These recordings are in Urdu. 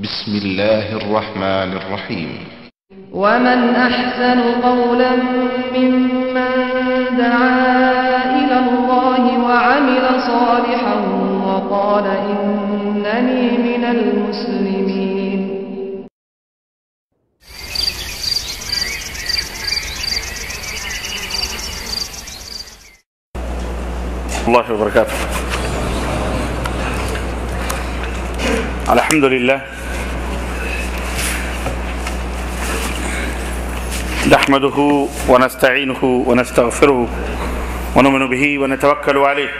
بسم الله الرحمن الرحيم. ومن أحسن قولا ممن دعا إلى الله وعمل صالحا وقال إنني من المسلمين. الله وبركاته. الحمد لله نحمده ونستعينه ونستغفره ونؤمن به ونتوكل عليه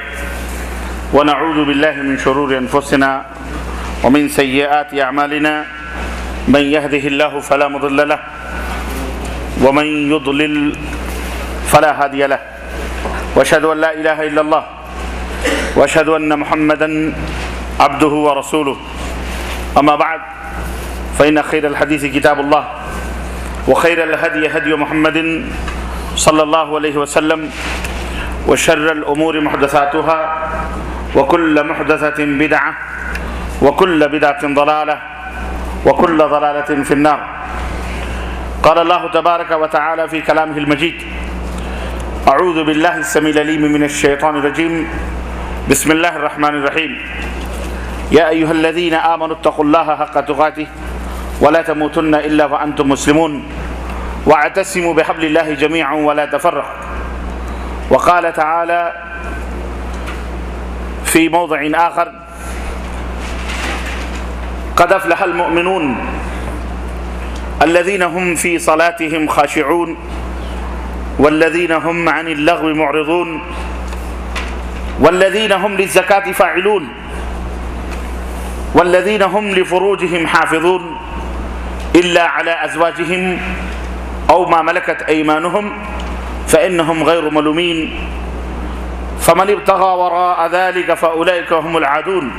ونعوذ بالله من شرور أنفسنا ومن سيئات أعمالنا من يهده الله فلا مضل له ومن يضلل فلا هادي له وأشهد أن لا إله إلا الله وأشهد أن محمدا عبده ورسوله. أما بعد فإن خير الحديث كتاب الله وخير الهدي هدي محمد صلى الله عليه وسلم وشر الأمور محدثاتها وكل محدثة بدعة وكل بدعة ضلالة وكل ضلالة في النار. قال الله تبارك وتعالى في كلامه المجيد: أعوذ بالله السميع العليم من الشيطان الرجيم. بسم الله الرحمن الرحيم. يا أيها الذين آمنوا اتقوا الله حق تقاته ولا تموتن إلا وأنتم مسلمون واعتصموا بحبل الله جميعا ولا تفرقوا. وقال تعالى في موضع آخر: قد أفلح المؤمنون الذين هم في صلاتهم خاشعون والذين هم عن اللغو معرضون والذين هم للزكاة فاعلون والذين هم لفروجهم حافظون إلا على أزواجهم أو ما ملكت أيمانهم فإنهم غير ملومين فمن ابتغى وراء ذلك فأولئك هم العادون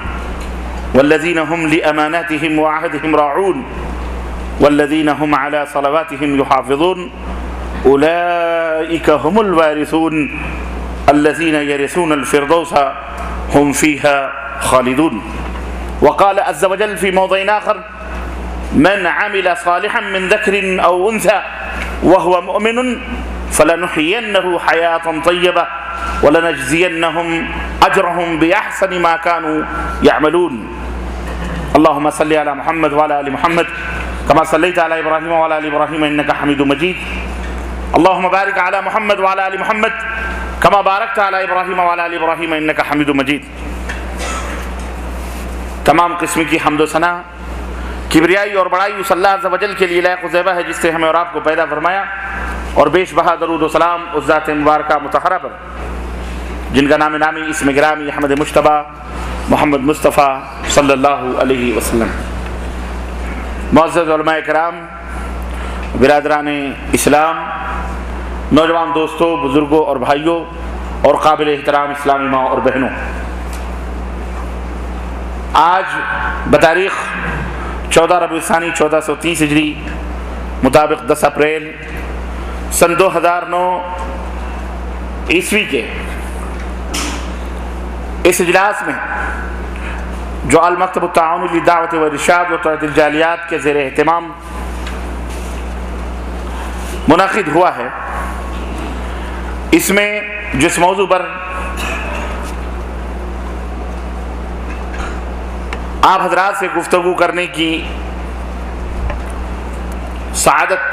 والذين هم لأماناتهم وعهدهم راعون والذين هم على صلواتهم يحافظون أولئك هم الوارثون الذين يرثون الفردوس هم فيها خالدون. وقال عز وجل في موضع آخر: من عمل صالحا من ذكر أو أنثى وهو مؤمن فلنحيينه حياة طيبة ولنجزينهم أجرهم بأحسن ما كانوا يعملون. اللهم صل على محمد وعلى آل محمد كما صليت على إبراهيم وعلى آل إبراهيم إنك حميد مجيد. اللهم بارك على محمد وعلى آل محمد كما باركت على إبراهيم وعلى آل إبراهيم إنك حميد مجيد. تمام قسم کی حمد و ثنا کبریائی اور بڑائی اس اللہ عز و جل کے لیے لائق و زیبا ہے جس سے ہمیں اور آپ کو پیدا فرمایا، اور بیش بہا درود و سلام اس ذات مبارکہ مطہرہ پر جن کا نام نامی اسم گرامی احمد مجتبی محمد مصطفیٰ صلی اللہ علیہ وسلم. معزز علماء کرام، برادران اسلام، نوجوان دوستوں، بزرگوں اور بھائیوں اور قابل احترام اسلامی ماں اور بہنوں، آج بتاریخ 14 ربیع الثانی 1430 ہجری مطابق 10 اپریل سن 2009 عیسوی کے اس اجلاس میں جو المکتب التعاونی للدعوت والارشاد و توعیۃ الجالیات کے زیر اہتمام منعقد ہوا ہے، اس میں جس موضوع پر آپ حضرات سے گفتگو کرنے کی سعادت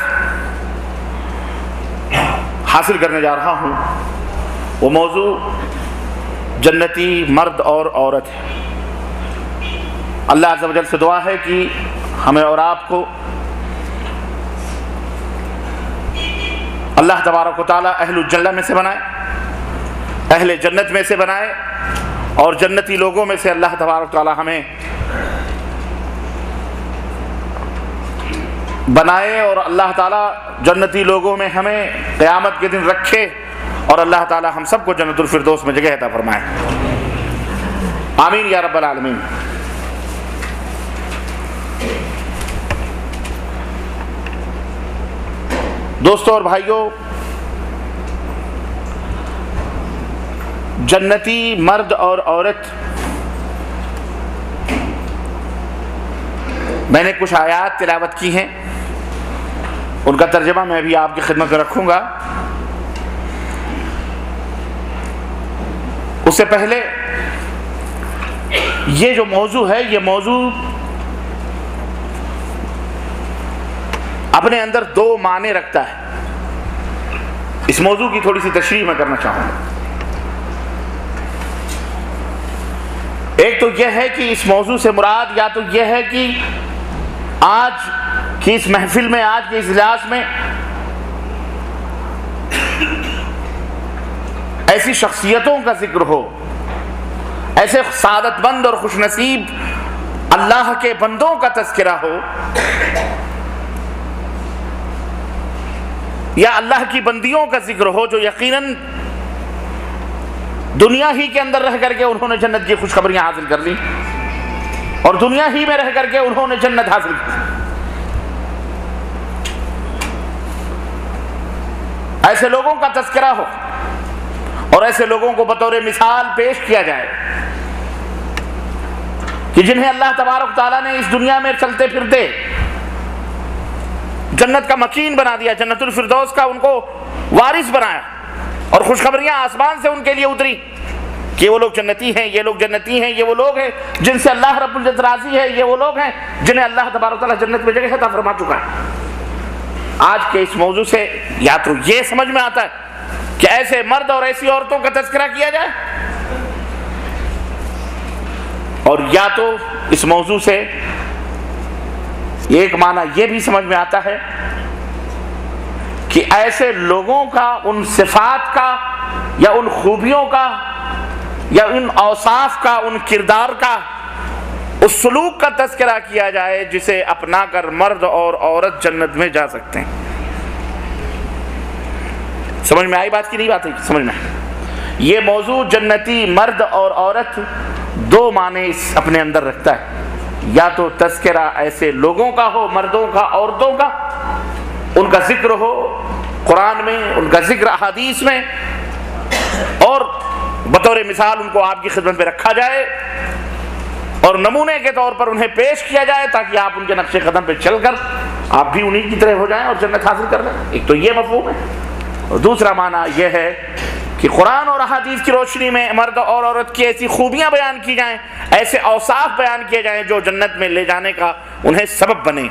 حاصل کرنے جا رہا ہوں، وہ موضوع جنتی مرد اور عورت ہے. اللہ عز و جل سے دعا ہے کہ ہمیں اور آپ کو اللہ تبارک و تعالی اہل الجنہ میں سے بنائے، اہل جنت میں سے بنائے، اور جنتی لوگوں میں سے اللہ تبارک و تعالی ہمیں بنائے، اور اللہ تعالیٰ جنتی لوگوں میں ہمیں قیامت کے دن رکھے، اور اللہ تعالیٰ ہم سب کو جنت الفردوس میں جگہ عطا فرمائے. آمین یا رب العالمین. دوستوں اور بھائیوں، جنتی مرد اور عورت میں نے کچھ آیات تلاوت کی ہیں، ان کا ترجمہ میں بھی آپ کی خدمت میں رکھوں گا۔ اس سے پہلے یہ جو موضوع ہے، یہ موضوع اپنے اندر دو معنی رکھتا ہے۔ اس موضوع کی تھوڑی سی تشریح میں کرنا چاہوں گا۔ ایک تو یہ ہے کہ اس موضوع سے مراد یا تو یہ ہے کہ آج کی اس محفل میں، آج کے اس اجلاس میں ایسی شخصیتوں کا ذکر ہو، ایسے سعادت مند اور خوش نصیب اللہ کے بندوں کا تذکرہ ہو، یا اللہ کی بندیوں کا ذکر ہو جو یقیناً دنیا ہی کے اندر رہ کر کے انہوں نے جنت کی خوشخبریاں حاصل کر لی، اور دنیا ہی میں رہ کر کے انہوں نے جنت حاصل کی۔ ایسے لوگوں کا تذکرہ ہو اور ایسے لوگوں کو بطور مثال پیش کیا جائے کہ جنہیں اللہ تبارک تعالیٰ نے اس دنیا میں چلتے پھرتے جنت کا مکین بنا دیا، جنت الفردوس کا ان کو وارث بنایا، اور خوشخبریاں آسمان سے ان کے لیے اتری کہ وہ لوگ جنتی ہیں، یہ لوگ جنتی ہیں، یہ وہ لوگ ہیں جن سے اللہ رب العزت راضی ہے، یہ وہ لوگ ہیں جنہیں اللہ تبارک تعالیٰ جنت میں جگہ عطا فرما چکا ہے۔ آج کے اس موضوع سے یا تو یہ سمجھ میں آتا ہے کہ ایسے مرد اور ایسی عورتوں کا تذکرہ کیا جائے، اور یا تو اس موضوع سے ایک معنی یہ بھی سمجھ میں آتا ہے کہ ایسے لوگوں کا، ان صفات کا یا ان خوبیوں کا یا ان اوصاف کا، ان کردار کا، اس سلوک کا تذکرہ کیا جائے جسے اپنا کر مرد اور عورت جنت میں جا سکتے ہیں۔ سمجھ میں آئی بات کی نہیں بات ہے؟ سمجھ میں یہ موضوع جنتی مرد اور عورت دو معنی اپنے اندر رکھتا ہے، یا تو تذکرہ ایسے لوگوں کا ہو، مردوں کا، عورتوں کا، ان کا ذکر ہو قرآن میں، ان کا ذکر احادیث میں، اور بطور مثال ان کو آپ کی خدمت میں رکھا جائے اور نمونے کے طور پر انہیں پیش کیا جائے تاکہ آپ ان کے نقش قدم پہ چل کر آپ بھی انہی کی طرح ہو جائیں اور جنت حاصل کر لیں۔ ایک تو یہ مفہوم ہے، اور دوسرا معنی یہ ہے کہ قرآن اور احادیث کی روشنی میں مرد اور عورت کی ایسی خوبیاں بیان کی جائیں، ایسے اوصاف بیان کیے جائیں جو جنت میں لے جانے کا انہیں سبب بنے۔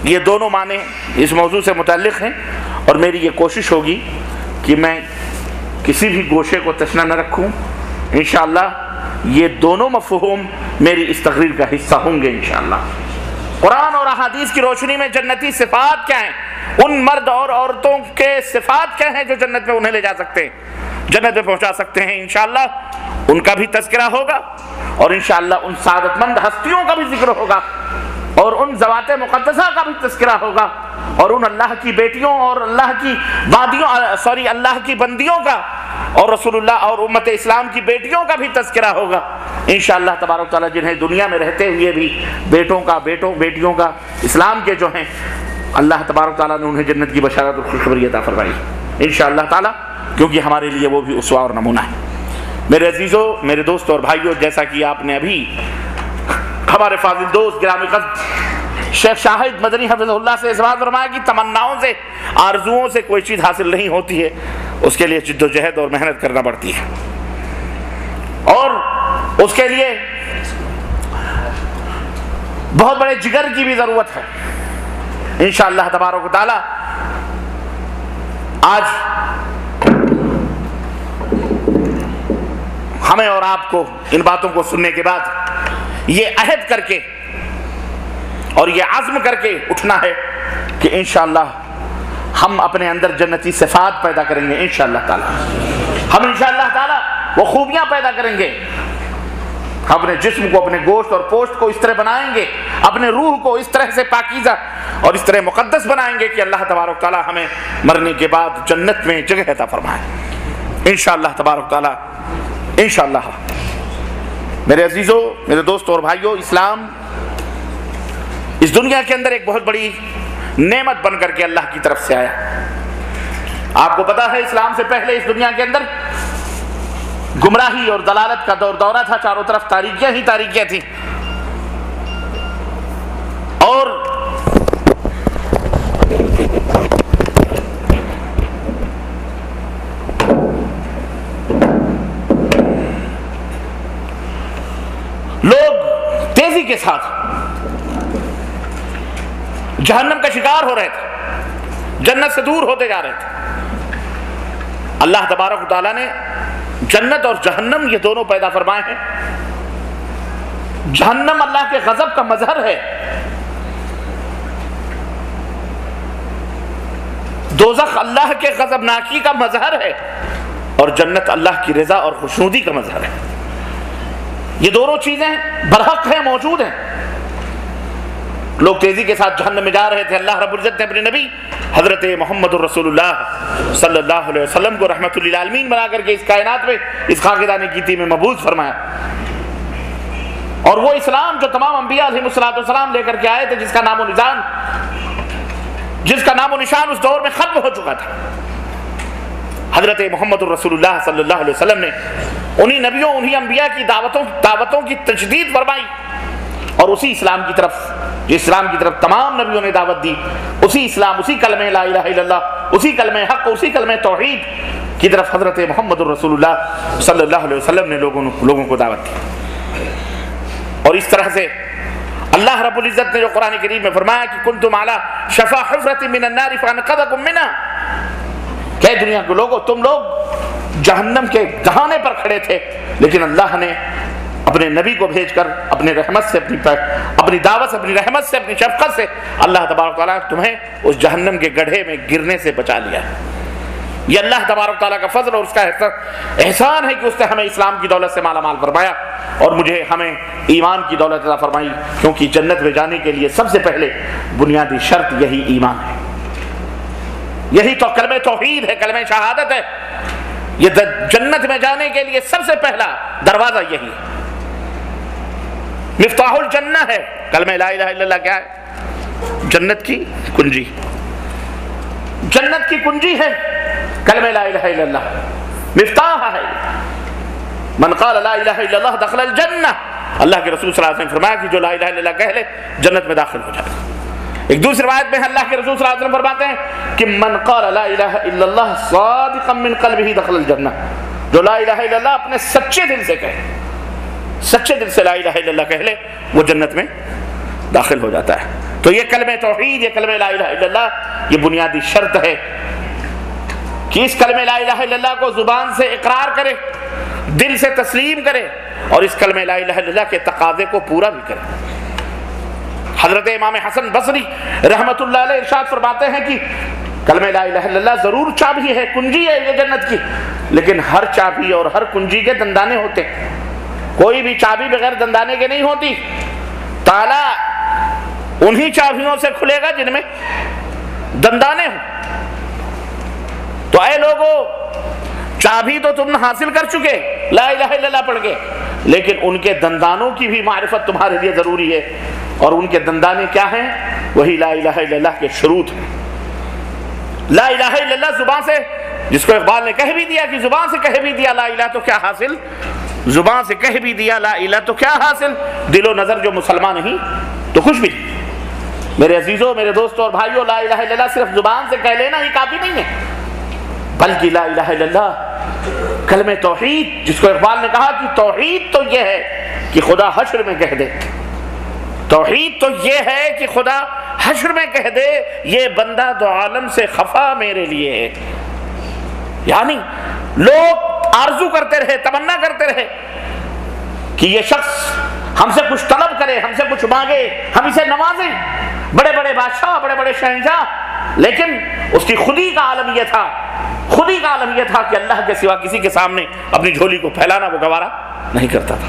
یہ دونوں معنی اس موضوع سے متعلق ہیں، اور میری یہ کوشش ہوگی کہ میں کسی بھی گوشے کو تشنا نہ رکھوں۔ انشاءاللہ یہ دونوں مفہوم میری اس تقریر کا حصہ ہوں گے انشاءاللہ۔ قرآن اور احادیث کی روشنی میں جنتی صفات کیا ہیں، ان مرد اور عورتوں کے صفات کیا ہیں جو جنت میں انہیں لے جا سکتے ہیں، جنت میں پہنچا سکتے ہیں، انشاءاللہ ان کا بھی تذکرہ ہوگا، اور انشاءاللہ ان سعادت مند ہستیوں کا بھی ذکر ہوگا، اور ان ذوات مقدسہ کا بھی تذکرہ ہوگا، اور ان اللہ کی بیٹیوں اور اللہ کی اللہ کی بندیوں کا، اور رسول اللہ اور امت اسلام کی بیٹیوں کا بھی تذکرہ ہوگا انشاءاللہ تبارک تعالیٰ، جنہیں دنیا میں رہتے ہوئے بھی بیٹیوں کا اسلام کے جو ہیں اللہ تبارک تعالیٰ نے انہیں جنت کی بشارت اور خوشخبری عطا فرمائی انشاءاللہ تعالیٰ، کیونکہ ہمارے لیے وہ بھی اسوہ اور نمونہ ہے۔ میرے عزیزوں، میرے دوستوں اور بھائیوں، جیسا کہ آپ نے ابھی ہمارے فاضل دوست گرامی قدر شیخ شاہد مدنی حفظہ اللہ سے اس بات فرمایا کہ تمناؤں سے، آرزوؤں سے کوئی چیز حاصل نہیں ہوتی ہے، اس کے لیے جد و جہد اور محنت کرنا پڑتی ہے، اور اس کے لیے بہت بڑے جگر کی بھی ضرورت ہے۔ انشاءاللہ تبارک و تعالی آج ہمیں اور آپ کو ان باتوں کو سننے کے بعد یہ عہد کر کے اور یہ عزم کر کے اٹھنا ہے کہ انشاءاللہ ہم اپنے اندر جنتی صفات پیدا کریں گے انشاءاللہ تعالی، ہم انشاءاللہ تعالی وہ خوبیاں پیدا کریں گے، ہم اپنے جسم کو، اپنے گوشت اور پوشت کو اس طرح بنائیں گے، اپنے روح کو اس طرح سے پاکیزہ اور اس طرح مقدس بنائیں گے کہ اللہ تبارک تعالی ہمیں مرنے کے بعد جنت میں جگہ عطا فرمائے انشاءاللہ تبارک تعالی انشاءاللہ۔ میرے عزیزوں، میرے دوستوں اور بھائیوں، اسلام اس دنیا کے اندر ایک بہت بڑی نعمت بن کر کے اللہ کی طرف سے آیا۔ آپ کو پتا ہے اسلام سے پہلے اس دنیا کے اندر گمراہی اور دلالت کا دورہ تھا، چاروں طرف تاریکیاں ہی تاریکیاں تھیں، ساتھ جہنم کا شکار ہو رہے تھے، جنت سے دور ہوتے جا رہے تھے۔ اللہ تبارک و تعالیٰ نے جنت اور جہنم یہ دونوں پیدا فرمائے ہیں۔ جہنم اللہ کے غضب کا مظہر ہے، دوزخ اللہ کے غضبناکی کا مظہر ہے، اور جنت اللہ کی رضا اور خوشنودی کا مظہر ہے۔ یہ دونوں چیزیں برحق ہیں، موجود ہیں۔ لوگ تیزی کے ساتھ جہنم میں جا رہے تھے، اللہ رب العزت نے اپنے نبی حضرت محمد الرسول اللہ صلی اللہ علیہ وسلم کو رحمت للعالمین بنا کر کے اس کائنات میں اس خاکدانی گیتی میں مبعوث فرمایا، اور وہ اسلام جو تمام انبیاء علیہ السلام لے کر کے آئے تھے، جس کا نام و نشان اس دور میں ختم ہو چکا تھا، حضرت محمد الرسول اللہ صلی اللہ علیہ وسلم نے انہی نبیوں انہی انبیاء کی دعوتوں کی تجدید فرمائی، اور اسی اسلام کی طرف تمام نبیوں نے دعوت دی، اسی اسلام، اسی کلمہ لا الہ الا اللہ، اسی کلمہ حق، اسی کلمہ توحید کی طرف حضرت محمد الرسول اللہ صلی اللہ علیہ وسلم نے لوگوں کو دعوت دی۔ اور اس طرح سے اللہ رب العزت نے جو قرآن کریم میں فرمایا کہ کنتم علی شفا حفرۃ من النار فانقذکم منها، کہ دنیا کے لوگوں تم لوگ جہنم کے دہانے پر کھڑے تھے، لیکن اللہ نے اپنے نبی کو بھیج کر اپنی رحمت سے، اپنی دعوت سے، اپنی رحمت سے، اپنی شفقت سے اللہ تبارک تعالیٰ تمہیں اس جہنم کے گڑھے میں گرنے سے بچا لیا۔ یہ اللہ تبارک تعالیٰ کا فضل اور اس کا احسان ہے کہ اس نے ہمیں اسلام کی دولت سے مالا مال فرمایا، اور ہمیں ایمان کی دولت عطا فرمائی، کیونکہ جنت میں جانے کے لیے سب سے پہلے بنیادی شرط یہی ایمان ہے، یہی تو کلمہ توحید ہے، کلمہ شہادت ہے۔ یہ جنت میں جانے کے لیے سب سے پہلا دروازہ یہی ہے، مفتاح الجنہ ہے۔ کلمہ لا الہ الا اللہ کیا ہے؟ جنت کی کنجی، جنت کی کنجی ہے کلمہ لا الہ الا اللہ، مفتاح ہے۔ من قال لا الہ الا اللہ دخل الجنہ، اللہ کے رسول صلی اللہ علیہ وسلم نے فرمایا کہ جو لا الہ الا اللہ کہہ لے جنت میں داخل ہو جائے گا۔ ایک دوسری روایت میں اللہ کے رسول صلی اللہ علیہ وسلم فرماتے ہیں کہ من قال لا الہ الا اللہ صادقا من قلبہ دخل الجنہ، جو لا الہ الا اللہ اپنے سچے دل سے کہے، سچے دل سے لا الہ الا اللہ کہہ لے، وہ جنت میں داخل ہو جاتا ہے۔ تو یہ کلمہ توحید، یہ کلمہ لا الہ الا اللہ، یہ بنیادی شرط ہے کہ اس کلمہ لا الہ الا اللہ کو زبان سے اقرار کرے، دل سے تسلیم کرے، اور اس کلمہ لا الہ الا اللہ کے تقاضے کو پورا بھی کرے۔ حضرت امام حسن بصری رحمت اللہ علیہ ارشاد فرماتے ہیں کہ کلمہ لا الہ الا اللہ ضرور چابی ہے، کنجی ہے یہ جنت کی، لیکن ہر چابی اور ہر کنجی کے دندانے ہوتے ہیں، کوئی بھی چابی بغیر دندانے کے نہیں ہوتی۔ تالا انہی چابیوں سے کھلے گا جن میں دندانے ہوں۔ تو اے لوگو، چابی تو تم حاصل کر چکے لا الہ الا اللہ پڑھ کے، لیکن ان کے دندانوں کی بھی معرفت تمہارے لیے ضروری ہے، اور ان کے دندانے کیا ہیں؟ وہی لا الہ الا اللہ کے شروط ہیں۔ لا الہ الا اللہ زبان سے، جس کو اقبال نے کہہ بھی دیا کہ زبان سے کہہ بھی دیا لا الہ تو کیا حاصل، زبان سے کہہ بھی دیا لا الہ تو کیا حاصل، دل و نظر جو مسلمان نہیں تو کچھ بھی نہیں۔ میرے عزیزوں، میرے دوستوں اور بھائیوں، لا الہ الا اللہ صرف زبان سے کہہ لینا ہی کافی نہیں ہے، بلکہ لا الہ الا اللہ کلمہ توحید، جس کو اقبال نے کہا کہ توحید تو یہ ہے کہ خدا حشر میں کہہ دے، توحید تو یہ ہے کہ خدا حشر میں کہہ دے یہ بندہ دو عالم سے خفا میرے لیے ہے۔ یعنی لوگ آرزو کرتے رہے، تمنا کرتے رہے کہ یہ شخص ہم سے کچھ طلب کرے، ہم سے کچھ مانگے، ہم اسے نوازیں، بڑے بڑے بادشاہ، بڑے بڑے شہنشاہ، لیکن اس کی خودی کا عالم یہ تھا کہ اللہ کے سوا کسی کے سامنے اپنی جھولی کو پھیلانا وہ گوارا نہیں کرتا تھا،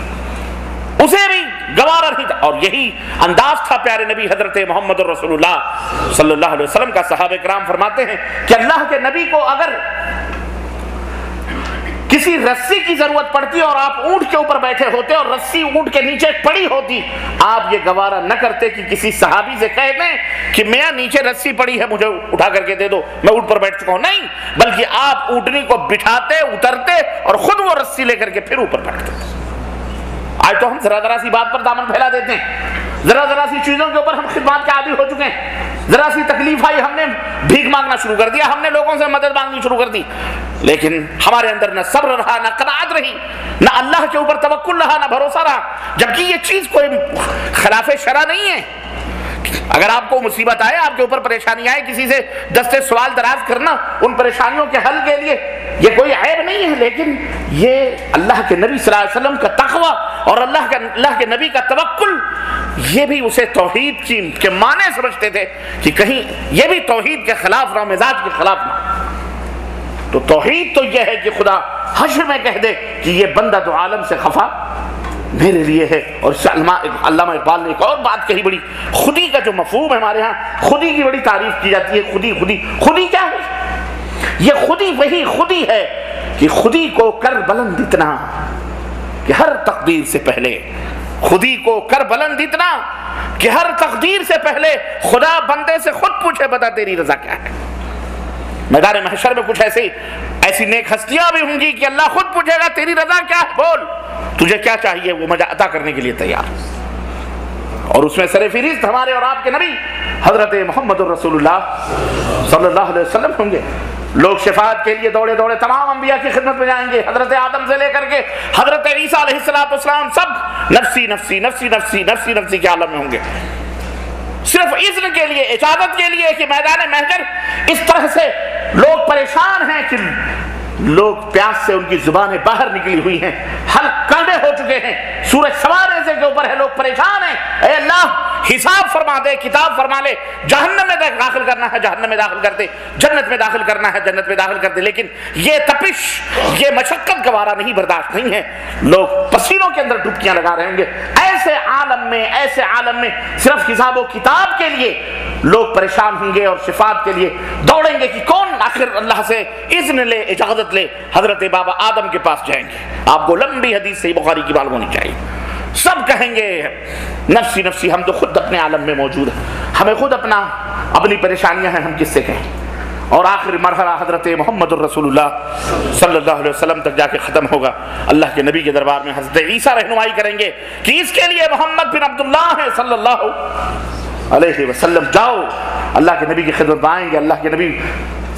اسے بھی گوارا نہیں تھا۔ اور یہی انداز تھا پیارے نبی حضرت محمد رسول اللہ صلی اللہ علیہ وسلم کا۔ صحابہ کرام فرماتے ہیں کہ اللہ کے نبی کو اگر کسی رسی کی ضرورت پڑتی اور آپ اونٹ کے اوپر بیٹھے ہوتے اور رسی اونٹ کے نیچے پڑی ہوتی، آپ یہ گوارا نہ کرتے کہ کسی صحابی سے کہہ دیں کہ میاں نیچے رسی پڑی ہے مجھے اٹھا کر کے دے دو، میں اونٹ پر بیٹھ چکا ہوں، نہیں، بلکہ آپ اونٹنی کو بٹھاتے، اترتے اور خود وہ رسی لے کر کے پھر اوپر بیٹھتے۔ آج تو ہم ذرا سی بات پر دامن پھیلا دیتے ہیں، ذرا سی چیزوں کے اوپر ہم خدمات کے عادی ہو چکے ہیں، ذرا سی تکلیف آئی ہم نے بھیک مانگنا شروع کر دیا، ہم نے لوگوں سے مدد مانگنی شروع کر دی، لیکن ہمارے اندر نہ صبر رہا، نہ قناعت استقامت رہی، نہ اللہ کے اوپر توکل رہا، نہ بھروسہ رہا، جبکہ یہ چیز کوئی خلاف شرع نہیں ہے۔ اگر آپ کو مصیبت آئے، آپ کے اوپر پریشانی آئے، کسی سے دستے سوال دراز کرنا ان پریشانیوں کے حل کے لیے، یہ کوئی عیب نہیں ہے، لیکن یہ اللہ کے نبی صلی اللہ علیہ وسلم کا تقوی اور اللہ کے نبی کا توکل، یہ بھی اسے توحید کے معنی سمجھتے تھے کہ کہیں یہ بھی توحید کے خلاف نہ، مزاج کے خلاف نہ۔ تو توحید تو یہ ہے کہ خدا حشر میں کہہ دے کہ یہ بندہ تو عالم سے خفا میرے لیے ہے۔ اور علامہ اقبال نے ایک اور بات کہی بڑی، خودی کا جو مفہوم ہے ہمارے ہاں، خودی کی بڑی تعریف کی جاتی ہے۔ خودی کیا ہے؟ یہ خودی وہی خودی ہے کہ خودی کو کر بلند اتنا کہ ہر تقدیر سے پہلے، خودی کو کر بلند اتنا کہ ہر تقدیر سے پہلے خدا بندے سے خود پوچھے بتا تیری رضا کیا ہے۔ میدان محشر میں کچھ ایسی نیک ہستیاں بھی ہوں گی کہ اللہ خود پوچھے گا تیری رضا کیا ہے، بول تجھے کیا چاہیے، وہ مجھے عطا کرنے کے لیے تیار۔ اور اس میں سر فہرست ہمارے اور آپ کے نبی حضرت محمد الرسول اللہ صلی اللہ علیہ وسلم ہوں گے۔ لوگ شفاعت کے لیے دوڑے دوڑے تمام انبیاء کی خدمت میں جائیں گے، حضرت آدم سے لے کر کے حضرت عیسیٰ علیہ السلام سب نفسی نفسی نفسی نفسی نفسی نفسی کے عالم میں ہوں گے، صرف اذن کے لیے، اجازت کے لیے کہ میدان محشر اس طرح سے لوگ پریشان ہیں کہ لوگ پیاس سے ان کی زبانیں باہر نکلی ہوئی ہیں، حلق کندے ہو چکے ہیں، سورج سوارے سے کے اوپر ہے، لوگ پریشان ہیں، اے اللہ حساب فرما دے، کتاب فرما لے، جہنم میں داخل کرنا ہے جہنم میں داخل کر دے، جنت میں داخل کرنا ہے جنت میں داخل کر دے۔ لیکن یہ تپش، یہ مشقت گوارا نہیں، برداشت نہیں ہے، لوگ پسینوں کے اندر ڈبکیاں لگا رہے ہوں گے۔ ایسے عالم میں صرف حساب و کتاب کے لیے لوگ پریشان ہوں گے اور شفاعت کے لیے دوڑیں گے کہ کون آخر اللہ سے اذن لے، اجازت لے، حضرت بابا آدم کے پاس جائیں گے۔ آپ کو لمبی حدیث صحیح بخاری کی معلوم ہونی چاہیے۔ سب کہیں گے نفسی نفسی، ہم تو خود اپنے عالم میں موجود ہیں، ہمیں خود اپنی پریشانیاں ہیں، ہم کس سے کہیں۔ اور آخری مرحلہ حضرت محمد الرسول اللہ صلی اللہ علیہ وسلم تک جا کے ختم ہوگا۔ اللہ کے نبی کے دربار میں حضرت عیسیٰ رہنمائی کریں گے کہ اس کے لیے محمد بن عبداللہ ہے صلی اللہ علیہ وسلم، جاؤ۔ اللہ کے نبی کی خدمت میں آئیں گے، اللہ کے نبی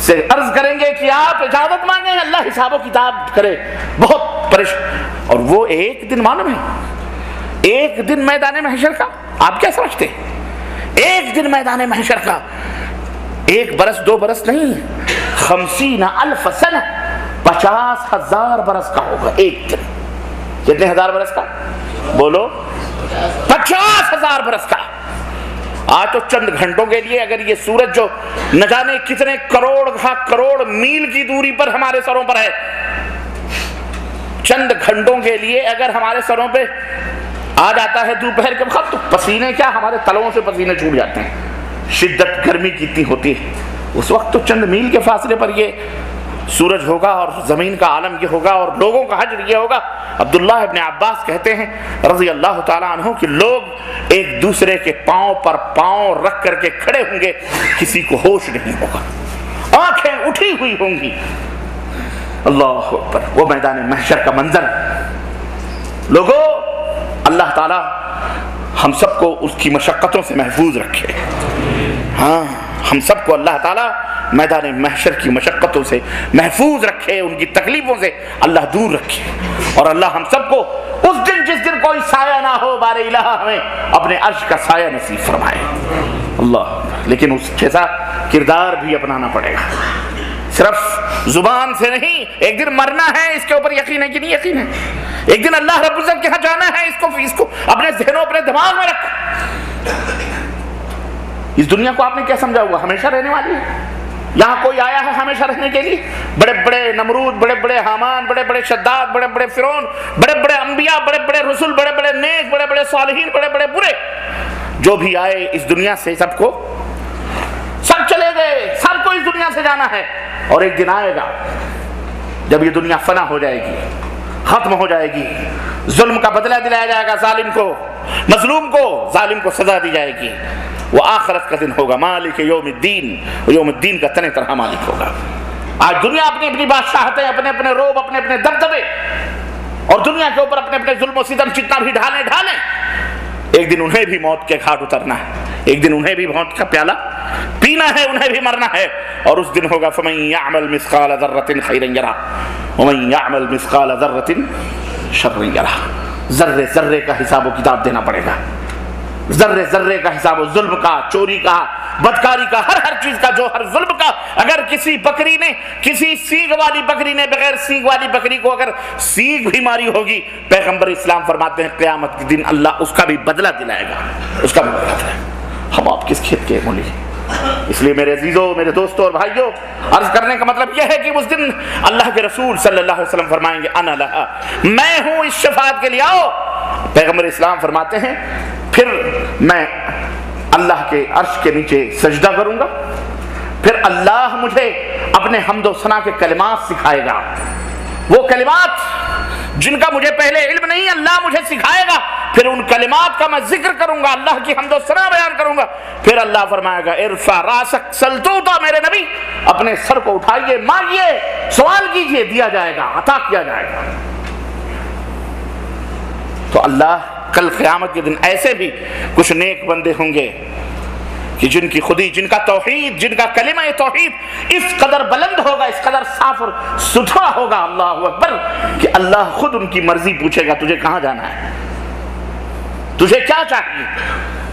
سے عرض کریں گے کہ آپ اجازت مانگیں، اللہ حساب و کتاب کرے، بہت پریشان۔ اور وہ ایک دن معلوم ہے، ایک دن میدان محشر کا، آپ کیا سمجھتے ہیں؟ ایک دن میدان محشر کا، 1 برس 2 برس نہیں، 50,000 سنہ، 50,000 برس کا ہوگا ایک دن۔ کتنے ہزار برس کا؟ بولو 50,000 برس کا۔ آج تو چند گھنٹوں کے لیے اگر یہ سورج جو نہ جانے کتنے کروڑ میل کی دوری پر ہمارے سروں پر ہے، چند گھنٹوں کے لیے اگر ہمارے سروں پہ آ جاتا ہے دوپہر کے وقت، تو پسینے کیا ہمارے تلوؤں سے پسینے چھوٹ جاتے ہیں، شدت گرمی کتنی ہوتی ہے اس وقت۔ تو چند میل کے فاصلے پر یہ سورج ہوگا اور زمین کا عالم یہ ہوگا اور لوگوں کا حجر یہ ہوگا۔ عبداللہ ابن عباس کہتے ہیں رضی اللہ تعالیٰ عنہ کہ لوگ ایک دوسرے کے پاؤں پر پاؤں رکھ کر کے کھڑے ہوں گے، کسی کو ہوش نہیں ہوگا، آنکھیں اٹھی ہوئی ہوں گی۔ اللہ اکبر، وہ میدان محشر کا منظر۔ لوگوں، اللہ تعالیٰ ہم سب کو اس کی مشقتوں سے محفوظ رکھے۔ ہاں، ہم سب کو اللہ تعالیٰ میدان محشر کی مشقتوں سے محفوظ رکھے، ان کی تکلیفوں سے اللہ دور رکھے، اور اللہ ہم سب کو اس دن جس دن کوئی سایہ نہ ہو، بار الہ ہمیں اپنے عرش کا سایہ نصیب فرمائے۔ اللہ، لیکن اس جیسا کردار بھی اپنانا پڑے گا، صرف زبان سے نہیں۔ ایک دن مرنا ہے، اس کے اوپر یقین ہے کہ نہیں یقین ہے؟ ایک دن اللہ رب العزت کے ہاں جانا ہے، اس کو اپنے ذہن و اپنے دماغ میں رکھ۔ اس دنیا کو آپ نے کیا سمجھا ہوا؟ ہمیشہ رہنے والی ہے۔ یہاں کوئی آیا ہے ہمیشہ رہنے کے لیے؟ بڑے بڑے نمرود، بڑے بڑے حامان، بڑے بڑے شداد، بڑے بڑے فرعون، بڑے بڑے انبیاء، بڑے بڑے رسول، بڑے بڑے نیک، بڑے بڑے صالحین، بڑے بڑے برے، جو بھی آئے اس دنیا سے، سب چلے گئے، سب کو اس دنیا سے جانا ہے۔ اور ایک دن آئے گا جب یہ دنیا فنا ہو جائے گی، ختم ہو جائے گی، ظلم کا بدلہ دلایا جائے گا ظالم کو، مظلوم کو، ظالم کو سزا دی جائے گی۔ وہ آخرت کا دن ہوگا، مالک یوم الدین، یوم الدین کا تنہ طرح مالک ہوگا۔ آج دنیا اپنی اپنی بادشاہتیں، اپنے اپنے روب، اپنے اپنے دبدبے، اور دنیا کے اوپر اپنے اپنے ظلم و ستم جتنا بھی ڈھالیں، ایک دن انہیں بھی موت کے گھاٹ اترنا ہے، ایک دن انہیں بھی موت کا پیالہ پینا ہے، انہیں بھی مرنا ہے۔ اور اس دن ہوگا فَمَن يَعْمَلْ مِثْقَالَ ذَرَّةٍ خَيْرًا يَرَهُ۔ وَمَن يَعْمَلْ مِثْقَالَ ذَرَّةٍ شَرًّا يَرَهُ، ذرے ذرے کا حساب و کتاب دینا پڑے گا، ذرے ذرے کا حساب و ظلم کا، چوری کا، بدکاری کا، ہر چیز کا، جو ہر ظلم کا۔ اگر کسی بکری نے، کسی سینگ والی بکری نے بغیر سینگ والی بکری کو اگر سینگ بھی ماری ہوگی، پیغمبر اسلام فرماتے ہیں قیامت کے دن اللہ اس کا بھی بدلہ دلائے گا، اس کا بھی بدلہ دلائے گا۔ ہم آپ کس کھیت کے مولی؟ اس لیے میرے عزیزوں، میرے دوستوں اور بھائیوں، عرض کرنے کا مطلب یہ ہے کہ اس دن اللہ کے رسول صلی اللہ علیہ وسلم فرمائیں گے انا لہا، میں ہوں اس شفاعت کے لیے، آؤ۔ پیغمبر اسلام فرماتے ہیں پھر میں اللہ کے عرش کے نیچے سجدہ کروں گا، پھر اللہ مجھے اپنے حمد و ثنا کے کلمات سکھائے گا، وہ کلمات جن کا مجھے پہلے علم نہیں، اللہ مجھے سکھائے گا، پھر ان کلمات کا میں ذکر کروں گا، اللہ کی حمد و ثنا بیان کروں گا، پھر اللہ فرمائے گا ارفع راسک سلطوطا، میرے نبی اپنے سر کو اٹھائیے، مانگیے، سوال کیجئے، دیا جائے گا، عطا کیا جائے گا۔ تو اللہ کل قیامت کے دن ایسے بھی کچھ نیک بندے ہوں گے کہ جن کی خودی، جن کا توحید، جن کا کلمہ توحید اس قدر بلند ہوگا، اس قدر صاف اور ستھرا ہوگا، اللہ اکبر، کہ اللہ خود ان کی مرضی پوچھے گا تجھے کہاں جانا ہے، تجھے کیا چاہیے،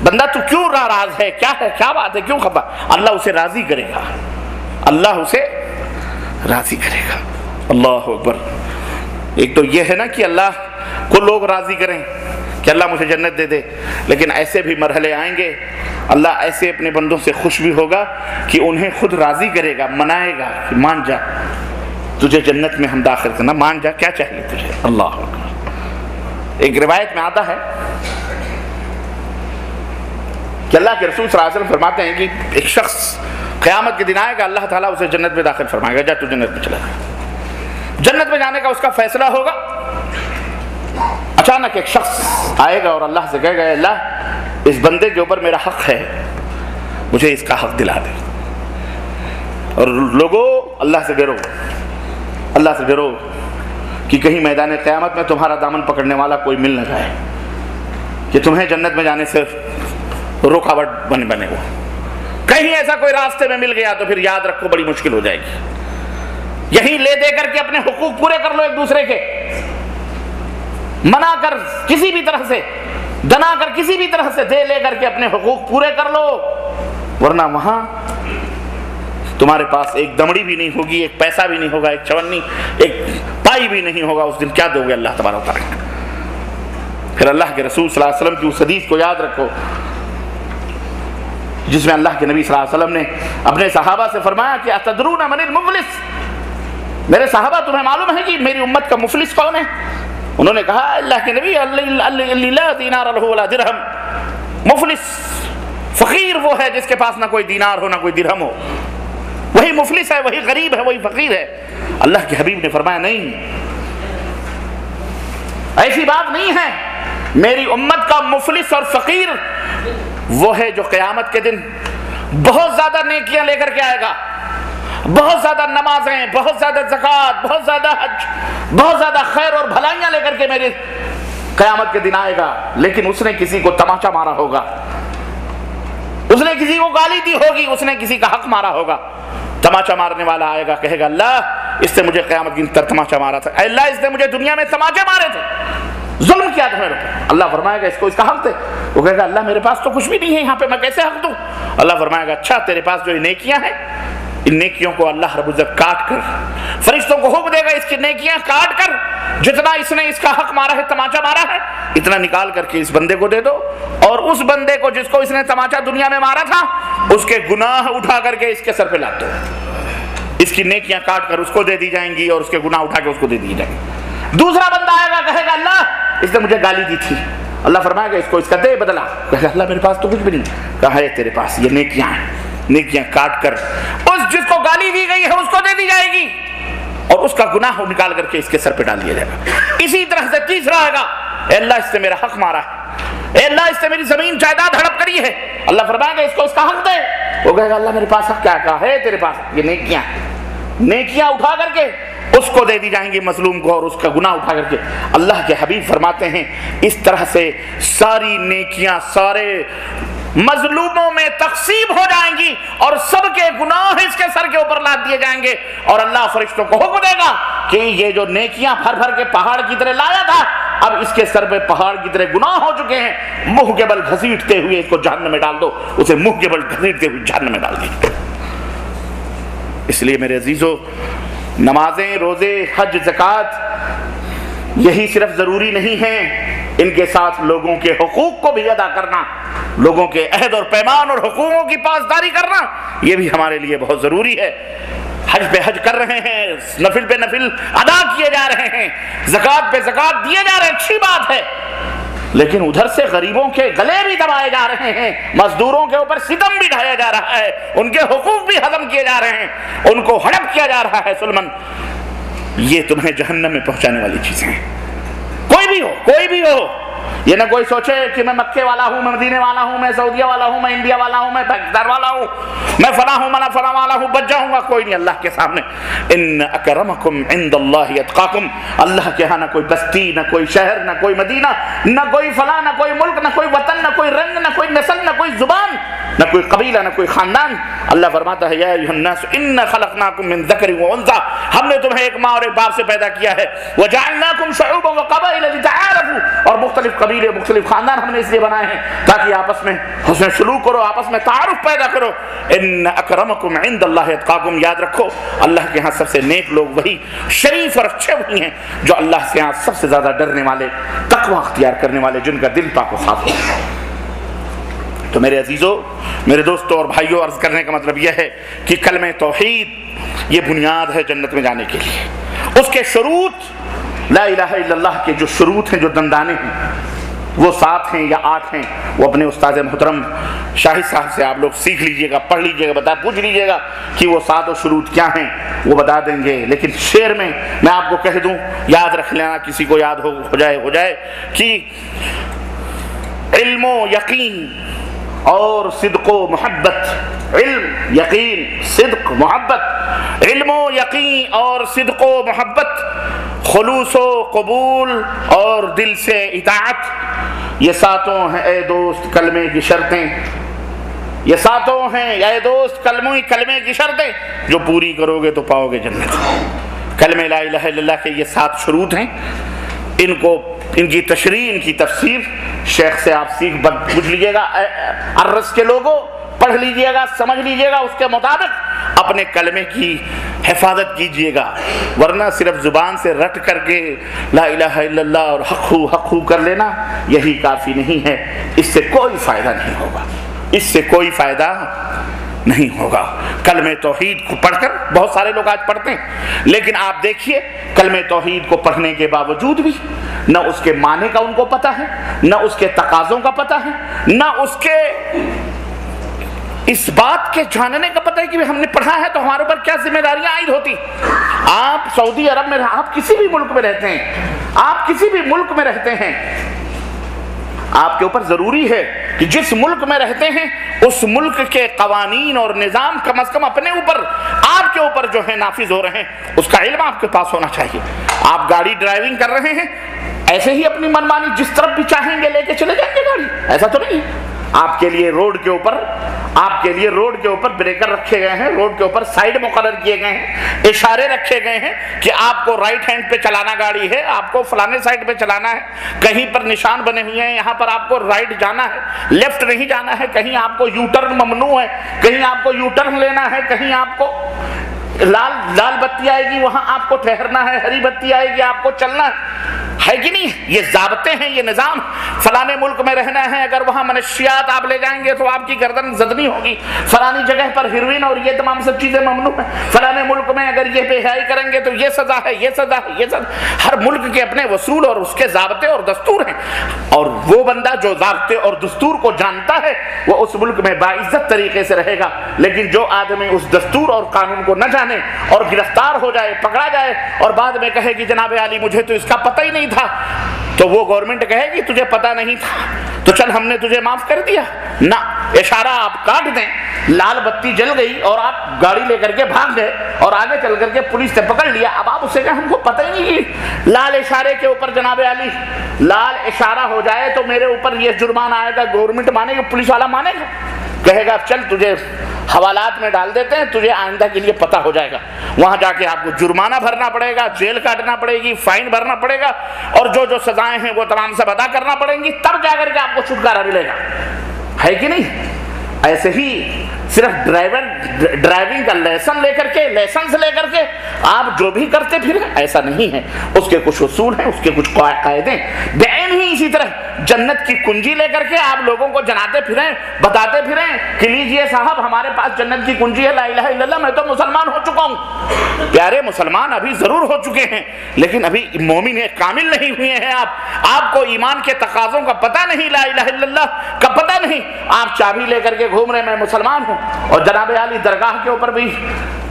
بندہ تو کیوں ناراض ہے، کیا ہے، کیا بات ہے، کیوں خفا؟ اللہ اسے راضی کرے گا، اللہ اسے راضی کرے گا۔ اللہ اکبر۔ ایک تو یہ ہے نا کہ اللہ کو لوگ راضی کریں کہ اللہ مجھے جنت دے دے، لیکن ایسے بھی مرحلے آئیں گے اللہ ایسے اپنے بندوں سے خوش بھی ہوگا کہ انہیں خود راضی کرے گا، منائے گا کہ مان جا، تجھے جنت میں ہم داخل کرنا، مان جا، کیا چاہیے تجھے۔ اللہ اکبر۔ ایک روایت میں آتا ہے کہ اللہ کے رسول صلی اللہ علیہ وسلم فرماتے ہیں کہ ایک شخص قیامت کے دن آئے گا، اللہ تعالیٰ اسے جنت میں داخل فرمائے گا، جا تو جنت میں چلا جا۔ جنت میں جانے کا اس کا فیصلہ ہوگا۔ اچانک ایک شخص آئے گا اور اللہ سے کہے گا اللہ اس بندے کے اوپر میرا حق ہے، مجھے اس کا حق دلا دے۔ اور لوگوں اللہ سے ڈرو، اللہ سے ڈرو کہ کہیں میدان قیامت میں تمہارا دامن پکڑنے والا کوئی مل نہ جائے کہ تمہیں جنت میں جانے سے رکاوٹ بنے وہ، کہیں ایسا کوئی راستے میں مل گیا تو پھر یاد رکھو بڑی مشکل ہو جائے گی۔ یہیں لے دے کر کے اپنے حقوق پورے کر لو ایک دوسرے کے، منا کر کسی بھی طرح سے، دنا کر کسی بھی طرح سے دے لے کر کے اپنے حقوق پورے کر لو، ورنہ وہاں تمہارے پاس ایک دمڑی بھی نہیں ہوگی، ایک پیسہ بھی نہیں ہوگا، ایک چونی، ایک پائی بھی نہیں ہوگا، اس دن کیا دو گے اللہ تبارک و تعالیٰ۔ پھر اللہ کے رسول صلی اللہ علیہ وسلم کی اس حدیث کو یاد رکھو جس میں اللہ کے نبی صلی اللہ علیہ وسلم نے اپنے صحابہ سے فرمایا کہ اتدرون من المفلس، میرے صحابہ تمہیں معلوم ہے کہ میری امت کا مفلس کون ہے؟ انہوں نے کہا اللہ کے نبی لا دینار له ولا درہم، مفلس فقیر وہ ہے جس کے پاس نہ کوئی دینار ہو نہ کوئی درہم ہو، وہی مفلس ہے، وہی غریب ہے، وہی فقیر ہے۔ اللہ کے حبیب نے فرمایا نہیں، ایسی بات نہیں ہے، میری امت کا مفلس اور فقیر وہ ہے جو قیامت کے دن بہت زیادہ نیکیاں لے کر کے آئے گا، بہت زیادہ نمازیں، بہت زیادہ زکوٰۃ، بہت زیادہ حج، بہت زیادہ خیر اور بھلائیاں لے کر کے میرے قیامت کے دن آئے گا، لیکن اس نے کسی کو تماچا مارا ہوگا، اس نے کسی کو گالی دی ہوگی، اس نے کسی کا حق مارا ہوگا۔ تماچا مارنے والا آئے گا، کہے گا اللہ اس نے مجھے قیامت کے دن تماچا مارا تھا، اے اللہ اس نے مجھے دنیا میں تماچے مارے تھے، ظلم کیا تھا میرے اوپر۔ اللہ فرمائے گا اس کو اس کا حق دے، وہ کہے گا اللہ میرے پاس تو کچھ بھی نہیں ہے یہاں پہ، میں کیسے حق دوں؟ اللہ فرمائے گا اچھا تیرے پاس جو نیکیاں ہیں، ان نیکیوں کو اللہ رب العزت کاٹ کر، فرشتوں کو حکم دے گا اس کی نیکیاں کاٹ کر، جتنا اس نے اس کا حق مارا ہے، تماچا مارا ہے، اتنا نکال کر کے اس بندے کو دے دو، اور اس بندے کو جس کو اس نے تماچا دنیا میں مارا تھا اس کے گناہ اٹھا کر کے اس کے سر پہ لاد دو، اس کی نیکیاں کاٹ کر اس کو دے دی جائیں گی اور اس کے گناہ اٹھا کے اس کو دے دی جائیں گے۔ دوسرا بندہ آئے گا، کہے گا اللہ اس نے مجھے گالی دی تھی، اللہ فرمائے گا اس کو اس کا دے بدلا، کہے گا اللہ میرے پاس تو کچھ بھی نہیں، کہا ہے تیرے پاس یہ نیکیاں ہیں، نیکیاں کاٹ کر اس جس کو گالی دی گئی ہے اس کو دے دی جائے گی، اور اس کا گناہ نکال کر کے اس کے سر پہ ڈال دیا جائے گا۔ اسی طرح سے تیسرا آئے گا، اے اللہ اس نے میرا حق مارا ہے، اے اللہ اس نے میری زمین جائیداد ہڑپ کری ہے، اللہ فرمائے گا اس کو اس کا حق دے، وہ کہے گا اللہ میرے پاس حق کیا، کہا ہے تیرے پاس یہ نیکیاں، نیکیاں اٹھا کر کے اس کو دے دی جائیں گی مظلوم کو، اور اس کا گناہ اٹھا کر کے اللہ کے حبیب فرماتے ہیں اس طرح سے ساری نیکیاں سارے مظلوموں میں تقسیم ہو جائیں گی، اور سب کے گناہ اس کے سر کے اوپر لاد دیے جائیں گے، اور اللہ فرشتوں کو حکم دے گا کہ یہ جو نیکیاں بھر بھر کے پہاڑ کی طرح لایا تھا، اب اس کے سر پہ پہاڑ کی طرح گناہ ہو چکے ہیں، منہ کے بل گھسیٹتے ہوئے اس کو جہنم میں ڈال دو۔ اسے منہ کے بل گھسیٹتے ہوئے جہنم میں ڈال دیں۔ اس لیے میرے عزیزو، نمازیں، روزے، حج، زکوٰۃ یہی صرف ضروری نہیں ہیں، ان کے ساتھ لوگوں کے حقوق کو بھی ادا کرنا، لوگوں کے عہد اور پیمان اور حقوقوں کی پاسداری کرنا، یہ بھی ہمارے لیے بہت ضروری ہے۔ حج پہ حج کر رہے ہیں، نفل پہ نفل ادا کیے جا رہے ہیں، زکوٰۃ پہ زکوٰۃ دیے جا رہے ہیں، اچھی بات ہے، لیکن ادھر سے غریبوں کے گلے بھی دبائے جا رہے ہیں، مزدوروں کے اوپر ستم بھی ڈھایا جا رہا ہے، ان کے حقوق بھی ہضم کیے جا رہے ہیں، ان کو ہڑپ کیا جا رہا ہے ظلماً۔ یہ تمہیں جہنم میں پہنچانے والی چیزیں ہیں۔ کوئی بھی ہو، یہ نہ کوئی سوچے کہ میں مکے والا ہوں، میں مدینے والا ہوں، میں سعودیہ والا ہوں، میں انڈیا والا ہوں، میں پاکستان والا ہوں، میں فلاں ہوں، میں فلاں والا ہوں، بچ جاؤں گا۔ کوئی نہیں، اللہ کے سامنے ان اکرمکم عند اللہ اتقاکم، اللہ کے ہاں نہ کوئی بستی، نہ کوئی شہر، نہ کوئی مدینہ، نہ کوئی فلاں، نہ کوئی ملک، نہ کوئی وطن، نہ کوئی رنگ، نہ کوئی نسل، نہ کوئی زبان، نہ کوئی قبیلہ، نہ کوئی خاندان۔ اللہ فرماتا ہے یا ایھا الناس انا خلقناکم من ذکر و انثی، ہم نے تمہیں ایک ماں اور ایک باپ سے پیدا کیا ہے، وجعلناکم شعوبا وقبائل لتعارفوا، اور مختلف قبیلے، مختلف خاندان ہم نے اس لیے بنائے ہیں تاکہ آپس میں حسن سلوک کرو، آپس میں تعارف پیدا کرو۔ ان اکرمکم عند اللہ اتقاکم، یاد رکھو اللہ کے ہاں سب سے نیک لوگ وہی شریف اور اچھے وہی ہیں جو اللہ سے ہاں سب سے زیادہ ڈرنے والے، تقوی اختیار کرنے والے، جن کا دل پاک و صاف ہے۔ تو میرے عزیزو، میرے دوستوں اور بھائیوں، عرض کرنے کا مطلب یہ ہے کہ کلمہ توحید یہ بنیاد ہے جنت میں جانے کے لیے۔ اس کے شروط، لا الہ الا اللہ کے جو شروط ہیں، جو دندانے ہیں، وہ 7 ہیں یا 8 ہیں۔ وہ اپنے استاد محترم شاہد صاحب سے آپ لوگ سیکھ لیجئے گا، پڑھ لیجئے گا، پوچھ لیجئے گا کہ وہ 7 شروط کیا ہیں، وہ بتا دیں گے۔ لیکن شعر میں میں آپ کو کہہ دوں، یاد رکھ لینا، کسی کو یاد ہو جائے کہ علم و یقین اور صدق و محبت، علم، یقین، صدق، محبت، علم و یقین اور صدق و محبت، خلوص و قبول اور دل سے اطاعت، یہ 7 ہیں اے دوست کلمے کی شرطیں، یہ 7 ہیں اے دوست کلمے کی شرطیں، جو پوری کرو گے تو پاؤ گے جنت۔ کلمہ لا الہ الا اللہ کے یہ 7 شروط ہیں، ان کی تشریح، ان کی تفسیر شیخ سے آپ پوچھ لیجئے گا، عرض کے لوگوں پڑھ لیجئے گا، سمجھ لیجئے گا، اس کے مطابق اپنے کلمے کی حفاظت کیجئے گا، ورنہ صرف زبان سے رٹ کر کے لا الہ الا اللہ اور حق ہو کر لینا یہی کافی نہیں ہے، اس سے کوئی فائدہ نہیں ہوگا، اس سے کوئی فائدہ نہیں ہوگا۔ کلمہ توحید کو پڑھ کر بہت سارے لوگ آج پڑھتے ہیں، لیکن آپ دیکھیے کلمہ توحید کو پڑھنے کے باوجود بھی نہ اس کے معنی کا ان کو پتہ ہے، نہ اس کے تقاضوں کا پتہ ہے، نہ اس کے اس بات کے جاننے کا پتہ ہے کہ ہم نے پڑھا ہے تو ہمارے اوپر کیا ذمہ داریاں عائد ہوتی۔ آپ سعودی عرب میں، آپ کسی بھی ملک میں رہتے ہیں، آپ کسی بھی ملک میں رہتے ہیں، آپ کے اوپر ضروری ہے کہ جس ملک میں رہتے ہیں اس ملک کے قوانین اور نظام کم از کم اپنے اوپر، آپ کے اوپر جو ہے نافذ ہو رہے ہیں، اس کا علم آپ کے پاس ہونا چاہیے۔ آپ گاڑی ڈرائیونگ کر رہے ہیں، ایسے ہی اپنی منمانی جس طرف بھی چاہیں گے لے کے چلے جائیں گے گاڑی، ایسا تو نہیں۔ آپ کے لیے روڈ کے اوپر بریکر رکھے گئے ہیں، روڈ کے اوپر سائیڈ مقرر کیے گئے ہیں، اشارے رکھے گئے ہیں کہ آپ کو رائٹ ہینڈ پہ چلانا گاڑی ہے، آپ کو فلانے سائیڈ پہ چلانا ہے، کہیں پر نشان بنے ہوئے ہیں، یہاں پر آپ کو رائٹ جانا ہے، لیفٹ نہیں جانا ہے، کہیں آپ کو یو ٹرن ممنوع ہے، کہیں آپ کو یو ٹرن لینا ہے، کہیں آپ کو لال بتی آئے گی وہاں آپ کو ٹھہرنا ہے، ہری بتی آئے گی آپ کو چلنا ہے کہ نہیں؟ یہ ضابطے ہیں، یہ نظام۔ فلانے ملک میں رہنا ہے، اگر وہاں منشیات آپ لے جائیں گے تو آپ کی گردن زدنی ہوگی، فلانی جگہ پر ہیروئن اور یہ تمام سب چیزیں ممنوع ہیں، فلانے ملک میں اگر یہ بے حیائی کریں گے تو یہ سزا ہے، یہ سزا ہے، یہ سزا۔ ہر ملک کے اپنے اصول اور اس کے ضابطے اور دستور ہیں، اور وہ بندہ جو ضابطے اور دستور کو جانتا ہے وہ اس ملک میں باعزت طریقے سے رہے گا۔ لیکن جو آدمی اس دستور اور قانون کو نہ جانے اور گرفتار ہو جائے، پکڑا جائے اور بعد میں کہے کہ جناب عالی مجھے تو اس کا پتہ ہی نہیں تھا، تو وہ گورنمنٹ کہے گی تجھے پتہ نہیں تھا تو چل ہم نے تجھے معاف کر دیا؟ نہ، اشارہ آپ کاٹ دیں، لال بتی جل گئی اور آپ گاڑی لے کر کے بھاگ گئے اور آگے چل کر کے پولیس نے پکڑ لیا، اب آپ اسے کہیں ہم کو پتہ ہی نہیں۔ لال اشارے کے اوپر جناب عالی لال اشارہ ہو جائے تو میرے اوپر یہ جرمانہ آئے گا، گورنمنٹ مانے گا، پولیس والا مانے گا؟ کہے گا چل تجھے حوالات میں ڈال دیتے ہیں، تجھے آئندہ کے لیے پتہ ہو جائے گا، وہاں جا کے آپ کو جرمانہ بھرنا پڑے گا، جیل کاٹنا پڑے گی، فائن بھرنا پڑے گا، اور جو سزائیں ہیں وہ تمام سب ادا کرنا پڑیں گی، تب جا کر کے آپ کو چھٹکارا ملے گا، ہے کہ نہیں؟ ایسے ہی صرف ڈرائیونگ کا لائسنس لے کر کے آپ جو بھی کرتے پھریں، ایسا نہیں ہے، اس کے کچھ اصول ہیں، اس کے کچھ قاعدے ہیں۔ بعین ہی اسی طرح جنت کی کنجی لے کر کے آپ لوگوں کو جناتے پھریں، بتاتے پھریں کہ لیجئے صاحب ہمارے پاس جنت کی کنجی ہے، لا الہ الا اللہ، میں تو مسلمان ہو چکا ہوں۔ پیارے مسلمان ابھی ضرور ہو چکے ہیں، لیکن ابھی مومن کامل نہیں ہوئے ہیں آپ کو ایمان کے تقاضوں کا پتہ نہیں، لا الہ الا اللہ کا پتہ نہیں، آپ چابی لے کر کے گھوم رہے میں مسلمان ہوں، اور جناب عالی درگاہ کے اوپر بھی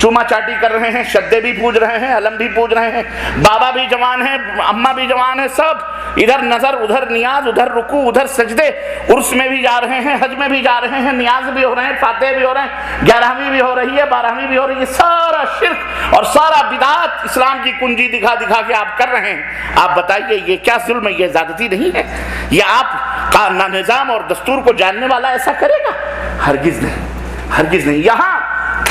چوما چاٹی کر رہے ہیں، شدے بھی پوج رہے ہیں، علم بھی پوج رہے ہیں، بابا بھی جوان ہیں، اماں بھی جوان ہیں، سب ادھر نظر ادھر نیاز، ادھر رکوع ادھر سجدے، عرس میں بھی جا رہے ہیں، حج میں بھی جا رہے ہیں، نیاز بھی ہو رہے ہیں، فاتح بھی ہو رہے ہیں، 11ویں بھی ہو رہی ہے، 12ویں بھی ہو رہی ہے، سارا شرک اور سارا بدعات اسلام کی کنجی دکھا دکھا کے آپ کر رہے ہیں۔ آپ بتائیے یہ کیا ظلم ہے؟ یہ زیادتی نہیں ہے؟ یہ آپ کا نظام اور دستور کو جاننے والا ایسا کرے گا؟ ہرگز نہیں، ہرگز نہیں۔ یہاں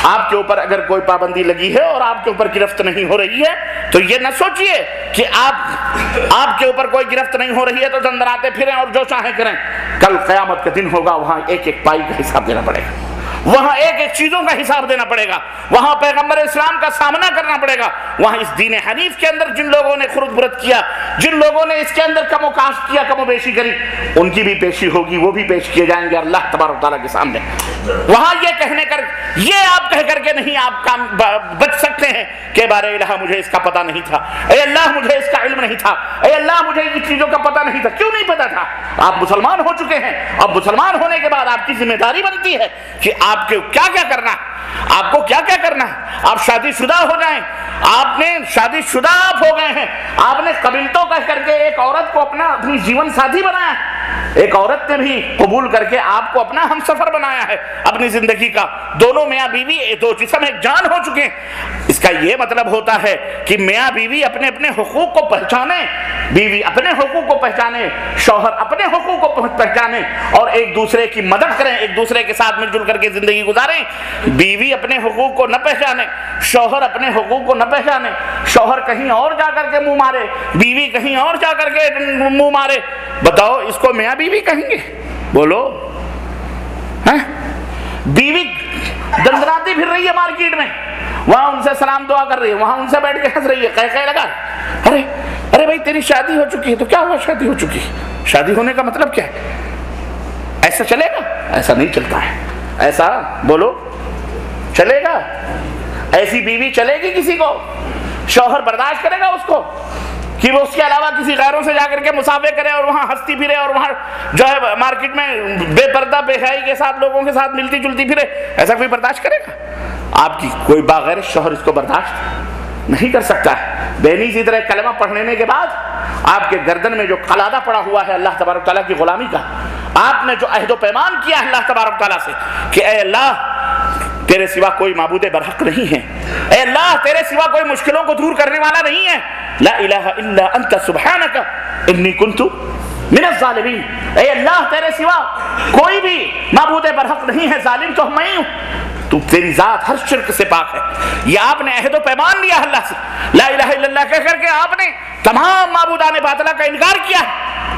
آپ کے اوپر اگر کوئی پابندی لگی ہے اور آپ کے اوپر گرفت نہیں ہو رہی ہے تو یہ نہ سوچئے کہ آپ کے اوپر کوئی گرفت نہیں ہو رہی ہے تو دندناتے پھریں اور جو چاہیں کریں۔ کل قیامت کا دن ہوگا، وہاں ایک ایک پائی کا حساب دینا پڑے گا، وہاں ایک ایک چیزوں کا حساب دینا پڑے گا، وہاں پیغمبر اسلام کا سامنا کرنا پڑے گا، وہاں اس دین حنیف کے اندر جن لوگوں نے خرد برد کیا، جن لوگوں نے اس کے اندر کم و کاشت کیا، کم و بیشی کری، ان کی بھی پیشی ہوگی، وہ بھی پیش کیے جائیں گے اللہ تبارک و تعالیٰ کے سامنے۔ وہاں یہ آپ کہہ کر کے نہیں آپ کام بچ سکتے ہیں کہ بارے الہ مجھے اس کا پتہ نہیں تھا، اے اللہ مجھے اس کا علم نہیں تھا، اے اللہ مجھے ان چیزوں کا پتہ نہیں تھا۔ کیوں نہیں پتہ تھا؟ آپ مسلمان ہو چکے ہیں، اب مسلمان ہونے کے بعد آپ کی ذمہ داری بنتی ہے کہ آپ کو کیا کیا کرنا ہے، آپ کو کیا کیا کرنا ہے۔ آپ شادی شدہ ہو جائیں، آپ نے شادی شدہ آپ ہو گئے ہیں، آپ نے قبیلتوں کہہ کر کے ایک عورت کو اپنی جیون ساتھی بنایا، ایک عورت نے بھی قبول کر کے آپ کو اپنا ہم سفر بنایا ہے اپنی زندگی کا، دونوں میاں بیوی دو جسم ایک جان ہو چکے ہیں۔ اس کا یہ مطلب ہوتا ہے کہ میاں بیوی اپنے اپنے حقوق کو پہچانے، بیوی اپنے حقوق کو پہچانے، شوہر اپنے حقوق کو پہچانے اور ایک دوسرے کی مدد کریں، ایک دوسرے کے ساتھ مل جل کر کے زندگی گزاریں۔ بیوی اپنے حقوق کو نہ پہچانے، شوہر اپنے حقوق کو نہ پہچانے، شوہر کہیں اور جا کر کے منہ مارے، بیوی کہیں اور جا کر کے منہ مارے، بتاؤ اس کو میاں بیوی کہیں گے؟ بولو، بیوی دندناتی پھر رہی ہے مارکیٹ میں، وہاں ان سے سلام دعا کر رہی ہے، وہاں ان سے بیٹھ کے ہنس رہی ہے، قہقہ لگا، ارے بھائی تیری شادی ہو چکی ہے تو کیا ہوا؟ شادی ہو چکی ہے، شادی ہونے کا مطلب کیا ہے؟ ایسا چلے گا؟ ایسا نہیں چلتا ہے۔ ایسا بولو چلے گا؟ ایسی بیوی چلے گی کسی کو؟ شوہر برداشت کرے گا اس کو کہ وہ اس کے علاوہ کسی غیروں سے جا کر کے مسافے کرے اور وہاں ہنستی پھرے اور وہاں جو ہے مارکیٹ میں بے پردہ بے حیائی کے ساتھ لوگوں کے ساتھ ملتی جلتی پھرے؟ ایسا کوئی برداشت کرے گا؟ آپ کی کوئی باغیر شوہر اس کو برداشت نہیں کر سکتا ہے۔ بہنی اسی طرح کلمہ پڑھ لینے کے بعد آپ کے گردن میں جو قلادہ پڑا ہوا ہے اللہ تبارک تعالیٰ کی غلامی کا، آپ نے جو عہد و پیمان کیا ہے اللہ تبارک تعالیٰ سے کہ اے اللہ تیرے سوا کوئی معبود برحق نہیں ہے، اے اللہ تیرے سوا کوئی مشکلوں کو دور کرنے والا نہیں ہے، لا الہ الا انت سبحانک انی کنت من الظالمین، اے اللہ تیرے سوا کوئی بھی معبود برحق نہیں ہے، ظالم تو میں ہی ہوں، تو تیری ذات ہر شرک سے پاک ہے۔ یہ آپ نے عہد و پیمان لیا اللہ سے، لا الہ الا اللہ کہہ کر کے آپ نے تمام معبودان باطلہ کا انکار کیا،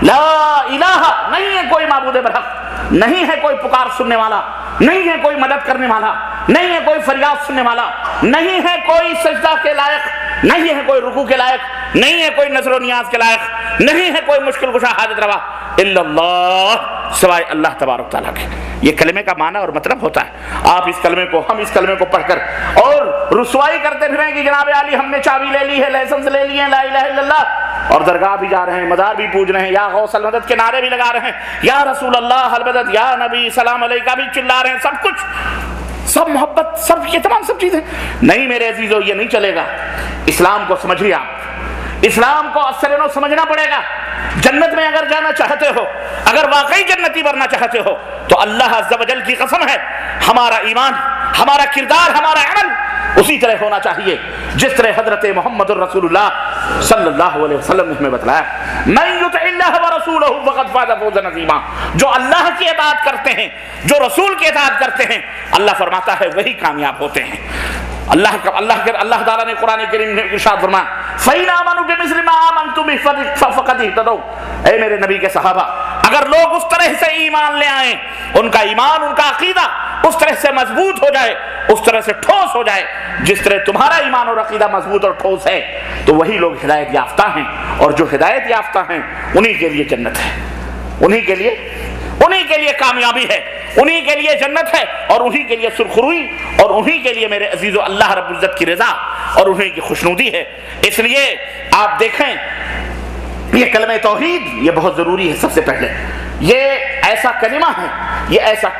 لا الہ نہیں ہے کوئی معبود برحق، نہیں ہے کوئی پکار سننے والا، نہیں ہے کوئی مدد کرنے والا، نہیں ہے کوئی فریاد سننے والا، نہیں ہے کوئی سجدہ کے لائق، نہیں ہے کوئی رکوع کے لائق، نہیں ہے کوئی نظر و نیاز کے لائق، نہیں ہے کوئی مشکل کشا حاجت روا الا اللہ، سوائے اللہ تبارک تعالیٰ کے۔ یہ کلمے کا معنی اور مطلب ہوتا ہے۔ آپ اس کلمے کو، ہم اس کلمے کو پڑھ کر اور رسوائی کرتے پھریں کہ جناب عالی ہم نے چابی لے لی ہے، لائسنس لے لی ہے، لا الہ الا اللہ، اور درگاہ بھی جا رہے ہیں، مزار بھی پوج رہے ہیں، یا غوث المدد کے نعرے بھی لگا رہے ہیں، یا رسول اللہ المدد، یا نبی سلام علیکہ بھی چلا رہے ہیں، سب کچھ، سب محبت، سب یہ تمام سب چیزیں نہیں میرے عزیزو، یہ نہیں چلے گا۔ اسلام کو سمجھیے، آپ اسلام کو اثر نو سمجھنا پڑے گا۔ جنت میں اگر جانا چاہتے ہو، اگر واقعی جنتی بننا چاہتے ہو تو اللہ عز و جل کی قسم ہے ہمارا ایمان، ہمارا کردار، ہمارا عمل اسی طرح ہونا چاہیے جس طرح حضرت محمد الرسول اللہ صلی اللہ علیہ وسلم نے ہمیں بتلایا۔ من یطع اللہ ورسولہ فقد فاز فوزا عظیما، جو اللہ کی اطاعت کرتے ہیں، جو رسول کی اطاعت کرتے ہیں، اللہ فرماتا ہے وہی کامیاب ہوتے ہیں۔ اللہ تعالیٰ نے قرآن کریم میں ارشاد فرمایا فَإِنْ آمَنُوا بِمِثْلِ مَا آمَنْتُم بِهِ فَقَدِ اهْتَدَوْا، اے میرے نبی کے صحابہ، اگر لوگ اس طرح سے ایمان لے آئیں، ان کا ایمان، ان کا عقیدہ اس طرح سے مضبوط ہو جائے، اس طرح سے ٹھوس ہو جائے جس طرح تمہارا ایمان اور عقیدہ مضبوط اور ٹھوس ہے، تو وہی لوگ ہدایت یافتہ ہیں، اور جو ہدایت یافتہ ہیں انہی کے لیے جنت ہے، انہی کے لیے کامیابی ہے، انہی کے لیے جنت ہے، اور انہی کے لیے سرخروئی، اور انہی کے لیے میرے عزیز و اللہ رب العزت کی رضا اور انہی کی خوشنودی ہے۔ اس لیے آپ دیکھیں یہ کلمہ توحید یہ بہت ضروری ہے۔ سب سے پہلے یہ ایسا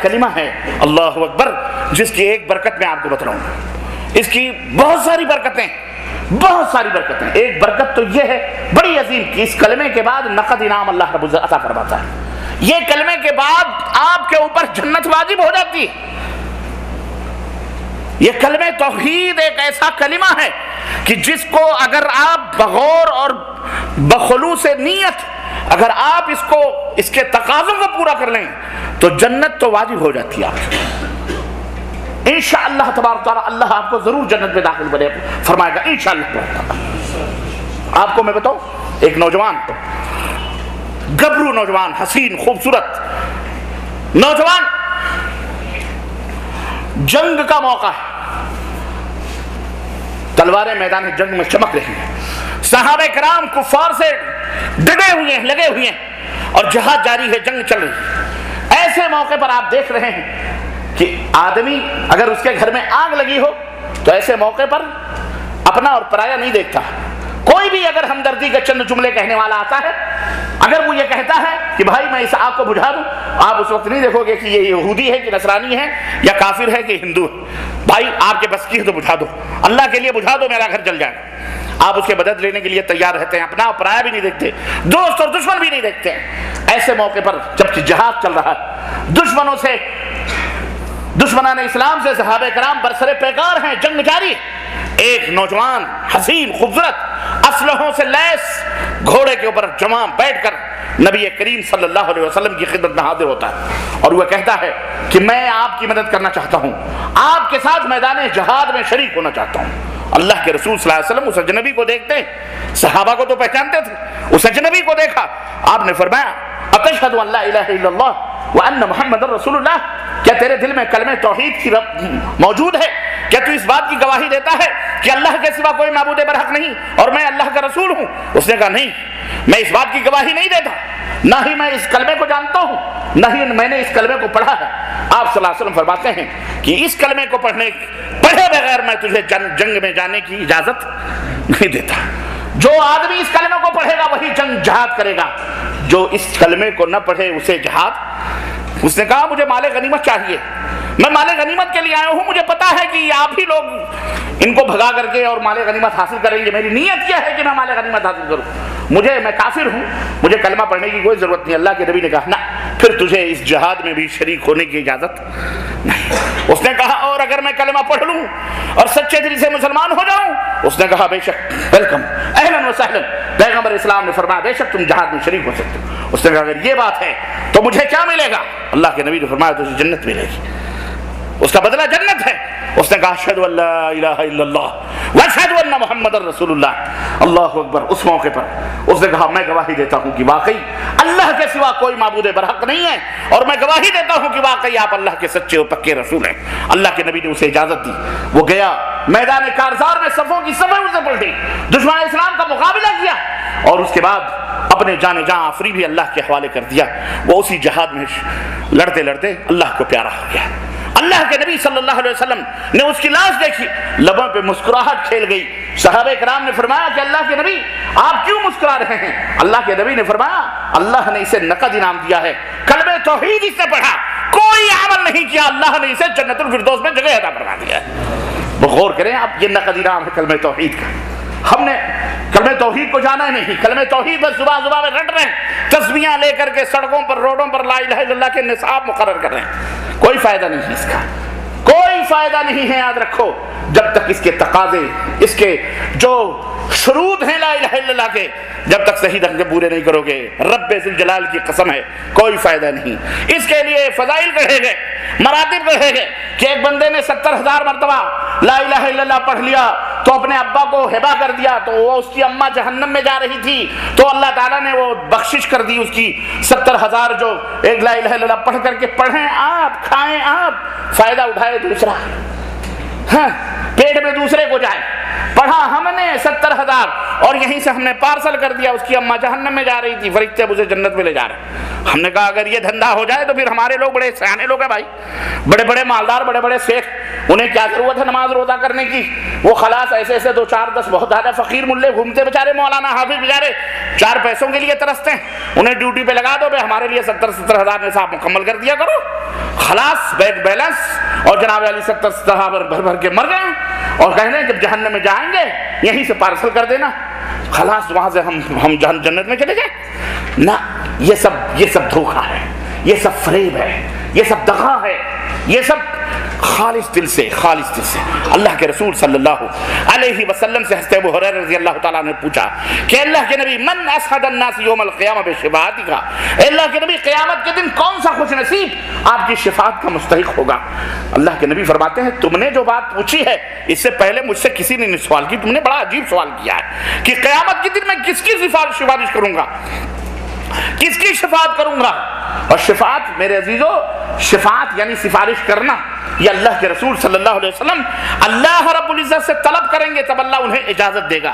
کلمہ ہے اللہ اکبر، جس کی ایک برکت میں آپ کو بتلاؤں، اس کی بہت ساری برکتیں۔ ایک برکت تو یہ ہے بڑی عظیم کہ اس کلمے کے بعد نقد انعام اللہ رب العزت عطا فرماتا ہے۔ یہ کلمے کے بعد آپ کے اوپر جنت واجب ہو جاتی ہے۔ یہ کلمہ توحید ایک ایسا کلمہ ہے کہ جس کو اگر آپ بغور اور بخلوص نیت اگر آپ اس کے تقاضوں کو پورا کر لیں تو جنت تو واجب ہو جاتی ہے آپ۔ انشاءاللہ تبارک تعالیٰ اللہ آپ کو ضرور جنت میں داخل فرمائے گا انشاءاللہ۔ آپ کو میں بتاؤں، ایک نوجوان، گبرو نوجوان، حسین خوبصورت نوجوان، جنگ کا موقع ہے، تلواریں میدان جنگ میں چمک رہی ہیں، صحابہ کرام کفار سے ڈٹے ہوئے ہیں، لگے ہوئے ہیں، اور جہاد جاری ہے، جنگ چل رہی ہے۔ ایسے موقع پر آپ دیکھ رہے ہیں کہ آدمی اگر اس کے گھر میں آگ لگی ہو تو ایسے موقع پر اپنا اور پرایا نہیں دیکھتا۔ کوئی بھی اگر ہمدردی کے چند جملے کہنے والا آتا ہے، اگر وہ یہ کہتا ہے کہ بھائی میں اس آگ کو بجھا دوں، آپ اس وقت نہیں دیکھو گے کہ یہ یہودی ہے کہ نصرانی ہے یا کافر ہے کہ ہندو ہے، بھائی آپ کے بس کی ہے تو بجھا دو، اللہ کے لیے بجھا دو، میرا گھر جل جائے۔ آپ اس کے مدد لینے کے لیے تیار رہتے ہیں، اپنا اور پرایا بھی نہیں دیکھتے، دوست اور دشمن بھی نہیں دیکھتے ہیں۔ ایسے موقع پر جبکہ جہاد چل رہا ہے، دشمنان اسلام سے صحابہ کرام برسر پیکار ہیں، جنگ جاری، ایک نوجوان حسین خوبصورت اسلحوں سے لیس گھوڑے کے اوپر جمع بیٹھ کر نبی کریم صلی اللہ علیہ وسلم کی خدمت میں حاضر ہوتا ہے، اور وہ کہتا ہے کہ میں آپ کی مدد کرنا چاہتا ہوں، آپ کے ساتھ میدان جہاد میں شریک ہونا چاہتا ہوں۔ اللہ کے رسول صلی اللہ علیہ وسلم اس اجنبی کو دیکھتے ہیں، صحابہ کو تو پہچانتے تھے، اس اجنبی کو دیکھا، آپ نے فرمایا اتشہد ان لا الہ الا اللہ وان محمد رسول اللہ، کیا تیرے دل میں کلمہ توحید کی موجود ہے؟ کیا تو اس بات کی گواہی دیتا ہے کہ اللہ کے سوا کوئی معبود برحق نہیں اور میں اللہ کا رسول ہوں؟ اس نے کہا نہیں، میں اس بات کی گواہی نہیں دیتا، نہ ہی میں اس کلمے کو جانتا ہوں، نہ ہی میں نے اس کلمے کو پڑھا ہے۔ آپ صلی اللہ علیہ وسلم فرماتے ہیں کہ اس کلمے کو پڑھے بغیر میں تجھے جنگ میں جانے کی اجازت نہیں دیتا۔ جو آدمی اس کلمے کو پڑھے گا وہی جہاد کرے گا، جو اس کلمے کو نہ پڑھے اسے جہاد۔ اس نے کہا مجھے مال غنیمت چاہیے، میں مال غنیمت کے لیے آیا ہوں، مجھے پتا ہے کہ آپ ہی لوگ ان کو بھگا کر کے اور مال غنیمت حاصل کریں گے، میری نیت یہ ہے کہ میں مال غنیمت حاصل کروں، میں کافر ہوں، مجھے کلمہ پڑھنے کی کوئی ضرورت نہیں۔ اللہ کے نبی نے کہا نہ، پھر تجھے اس جہاد میں بھی شریک ہونے کی اجازت نہیں۔ اس نے کہا اور اگر میں کلمہ پڑھ لوں اور سچے دل سے مسلمان ہو جاؤں؟ اس نے کہا بے شک، ویلکم، اہلاً و سہلاً، پیغمبر اسلام نے فرمایا بے شک تم جہاد میں شریک ہو سکتے ہو۔ اس نے کہا اگر یہ بات ہے تو مجھے کیا ملے گا؟ اللہ کے نبی نے فرمایا تجھے جنت ملے گی، اس کا بدلہ جنت ہے۔ اس نے کہا اشہد ان لا الہ الا اللہ واشہد ان محمد رسول اللہ۔ اللہ اکبر۔ اس موقع پر اس نے کہا میں گواہی دیتا ہوں کہ واقعی اللہ کے سوا کوئی معبود برحق نہیں ہے، اور میں گواہی دیتا ہوں کہ واقعی آپ اللہ کے سچے و پکے رسول ہیں۔ اللہ کے نبی نے اسے اجازت دی، وہ گیا میدان کارزار میں صفوں کی صفیں اسے پلٹی، دشمن اسلام کا مقابلہ کیا، اور اس کے بعد اپنے جان جاں آفری بھی اللہ کے حوالے کر دیا۔ وہ اسی جہاد میں لڑتے لڑتے اللہ کو پیارا ہو گیا۔ اللہ کے نبی صلی اللہ علیہ وسلم نے اس کی لاش دیکھی، لبوں پہ مسکراہٹ کھیل گئی۔ صحابہ کرام نے فرمایا کہ اللہ کے نبی آپ کیوں مسکرا رہے ہیں؟ اللہ کے نبی نے فرمایا اللہ نے اسے نقد انعام دیا ہے، کلمہ توحید اس نے پڑھا، کوئی عمل نہیں کیا، اللہ نے اسے جنت الفردوس میں جگہ عطا فرما دیا ہے۔ غور کریں آپ، یہ نقد انعام ہے کلمہ توحید کا۔ ہم نے کلمہ توحید کو جانا ہی نہیں، کلمہ توحید بس زبان میں رٹ رہے ہیں، تسبیحاں لے کر کے سڑکوں پر روڈوں پر لا الہ الا اللہ کے نصاب مقرر کر رہے ہیں، کوئی فائدہ نہیں ہے اس کا، کوئی فائدہ نہیں ہے۔ یاد رکھو جب تک اس کے تقاضے، اس کے جو شروط ہیں لا الہ الا اللہ کے، جب تک صحیح ڈھنگ سے پورے نہیں کرو گے رب ذوالجلال کی قسم ہے کوئی فائدہ نہیں۔ اس کے لیے فضائل کہے گئے، مراتب کہے گئے کہ ایک بندے نے 70,000 مرتبہ لا الہ الا اللہ پڑھ لیا تو اپنے ابا کو ہبہ کر دیا، تو وہ اس کی اماں جہنم میں جا رہی تھی تو اللہ تعالیٰ نے وہ بخشش کر دی اس کی 70,000 جو ایک لا الہ الا اللہ پڑھ کر کے پڑھیں آپ، کھائیں آپ، فائدہ اٹھائے دوسرا، ہاں پیٹ میں دوسرے کو جائے۔ پڑھا ہم نے 70,000 اور یہیں سے ہم نے پارسل کر دیا، اس کی اماں جہنم میں جا رہی تھی، فرشتے اب اسے جنت میں لے جا رہے۔ ہم نے کہا اگر یہ دھندا ہو جائے تو پھر ہمارے لوگ بڑے سیانے لوگ ہیں بھائی، بڑے بڑے مالدار، بڑے بڑے شیخ، انہیں کیا ضرورت ہے نماز روزہ کرنے کی؟ وہ خلاص ایسے ایسے 2 4 10 بہت زیادہ فقیر ملے گھومتے بیچارے، مولانا حافظ بیچارے 4 پیسوں کے لیے ترستے ہیں، انہیں ڈیوٹی پہ لگا دو بھائی ہمارے لیے 70,000 نصاب مکمل کر دیا کرو، خلاص بینک بیلنس، اور جناب علی 70,000 بھر بھر کے مر گئے، اور کہہ رہے ہیں جب جہنم میں جائیں گے یہیں سے پارسل کر دینا، خلاص وہاں سے ہم جنت میں چلے جائیں۔ نہ، یہ سب دھوکہ ہے، یہ سب فریب ہے، یہ سب دغا ہے، یہ سب خالص دل سے اللہ کے رسول صلی اللہ علیہ وسلم سے حضرت ابو ہریرہ رضی اللہ تعالیٰ نے پوچھا کہ اللہ کے نبی من اسعد الناس یوم القیامہ بشفاعتک، اللہ کے نبی قیامت کے دن کون سا خوش نصیب آپ کی شفاعت کا مستحق ہوگا؟ اللہ کے نبی فرماتے ہیں تم نے جو بات پوچھی ہے اس سے پہلے مجھ سے کسی نے نہیں سوال کی، تم نے بڑا عجیب سوال کیا ہے کہ قیامت کے دن میں کس کی سفارش کروں گا، کس کی شفاعت کروں گا؟ اور شفاعت میرے عزیزو، شفاعت یعنی سفارش کرنا، یہ اللہ کے رسول صلی اللہ علیہ وسلم اللہ رب العزت سے طلب کریں گے تب اللہ انہیں اجازت دے گا۔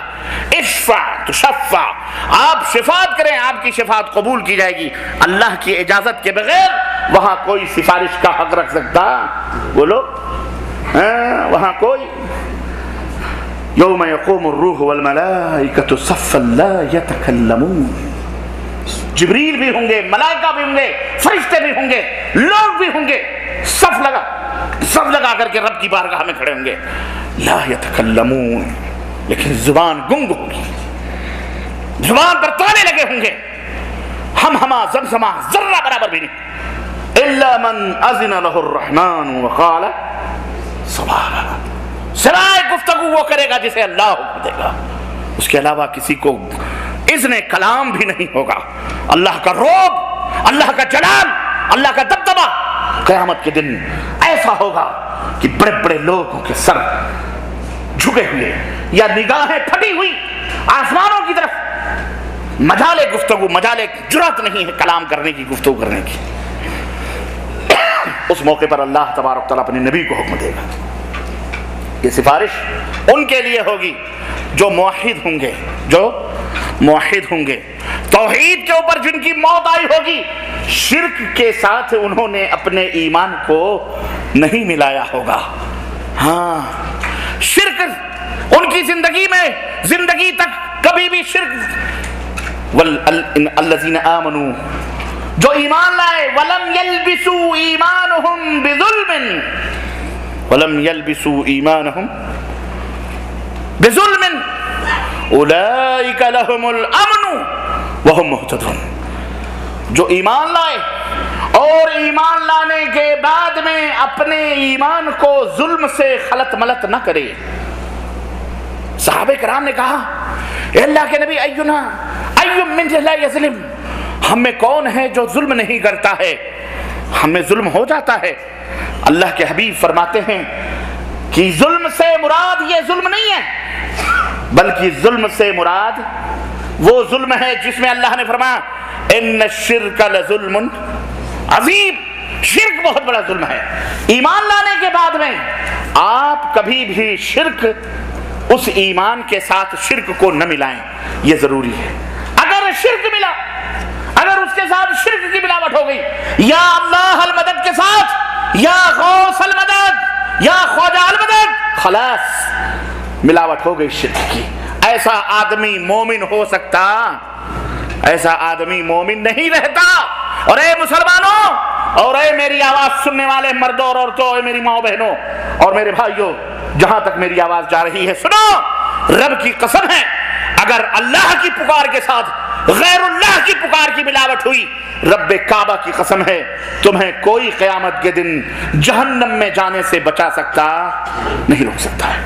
اشفع تشفع، آپ شفاعت کریں آپ کی شفاعت قبول کی جائے گی، اللہ کی اجازت کے بغیر وہاں کوئی سفارش کا حق رکھ سکتا؟ بولو وہاں کوئی؟ یوم یقوم الروح والملائکۃ صفا لا یتکلمون، جبریل بھی ہوں گے، ملائکہ بھی ہوں گے، فرشتے بھی ہوں گے، لوگ بھی ہوں گے، صف لگا کر کے رب کی بارگاہ میں کھڑے ہوں گے، لا یتکلمون، لیکن زبان گنگ ہوگی، زبان پر تالے لگے ہوں گے، ہمہمہ زمزمہ ذرہ برابر بھی نہیں، الا من اذن له الرحمن وقال صوابا، سوائے گفتگو وہ کرے گا جسے اللہ حکم دے گا، اس کے علاوہ کسی کو اذن کلام بھی نہیں ہوگا۔ اللہ کا رعب، اللہ کا جلال، اللہ کا دبدبہ قیامت کے دن ایسا ہوگا کہ بڑے بڑے لوگوں کے سر جھکے ہوئے یا نگاہیں پھٹی ہوئی آسمانوں کی طرف، مجال گفتگو، مجال جرأت نہیں ہے کلام کرنے کی، گفتگو کرنے کی۔ اس موقع پر اللہ تبارک تعالیٰ اپنے نبی کو حکم دے گا، یہ سفارش ان کے لیے ہوگی جو موحد ہوں گے، توحید کے اوپر جن کی موت آئی ہوگی، شرک کے ساتھ انہوں نے اپنے ایمان کو نہیں ملایا ہوگا، ہاں شرک ان کی زندگی تک کبھی بھی شرک، والذین آمنوا، جو ایمان لائے، ولم یلبسوا ایمانہم بظلم، ولم یلبسوا ایمانہم بظلم اولئک لہم الامن وہم مہتدون، جو ایمان لائے اور ایمان لانے کے بعد میں اپنے ایمان کو ظلم سے خلط ملط نہ کرے۔ صحابہ کرام نے کہا اے اللہ کے نبی اینا ایم من لا یظلم، ہم میں کون ہے جو ظلم نہیں کرتا ہے؟ ہمیں ظلم ہو جاتا ہے۔ اللہ کے حبیب فرماتے ہیں کہ ظلم سے مراد یہ ظلم نہیں ہے، بلکہ ظلم سے مراد وہ ظلم ہے جس میں اللہ نے فرمایا ان الشرک لظلم عظیم، شرک بہت بڑا ظلم ہے۔ ایمان لانے کے بعد میں آپ کبھی بھی شرک، اس ایمان کے ساتھ شرک کو نہ ملائیں، یہ ضروری ہے۔ اگر شرک ملا، اگر اس کے ساتھ شرک کی ملاوٹ ہو گئی، یا اللہ المدد کے ساتھ، یا غوث المدد، یا خواجہ المدد، خلاص ملاوٹ ہو گئی شرک کی، ایسا آدمی مومن ہو سکتا؟ ایسا آدمی مومن نہیں رہتا۔ اور اے مسلمانوں، اور اے میری آواز سننے والے مردوں اور عورتوں، اے میری ماں بہنوں اور میرے بھائیوں، جہاں تک میری آواز جا رہی ہے سنو، رب کی قسم ہے اگر اللہ کی پکار کے ساتھ غیر اللہ کی پکار کی ملاوٹ ہوئی، رب کعبہ کی قسم ہے تمہیں کوئی قیامت کے دن جہنم میں جانے سے بچا سکتا نہیں، روک سکتا ہے۔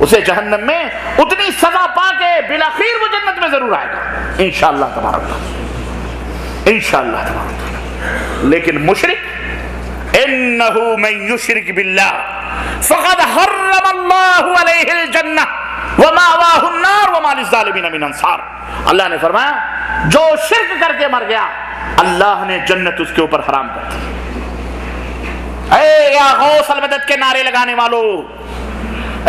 اسے جہنم میں اتنی سزا پا کے بالآخر وہ جنت میں ضرور آئے گا انشاءاللہ تبارک اللہ، انشاءاللہ تبارک اللہ۔ لیکن مشرک، انہ من یشرک باللہ فقد حرم اللہ علیہ الجنہ ومأواہ النار وما للظالمین من انصار۔ اللہ نے فرمایا جو شرک کر کے مر گیا اللہ نے جنت اس کے اوپر حرام کر دی۔ اے یا غوث المدد کے نعرے لگانے والوں،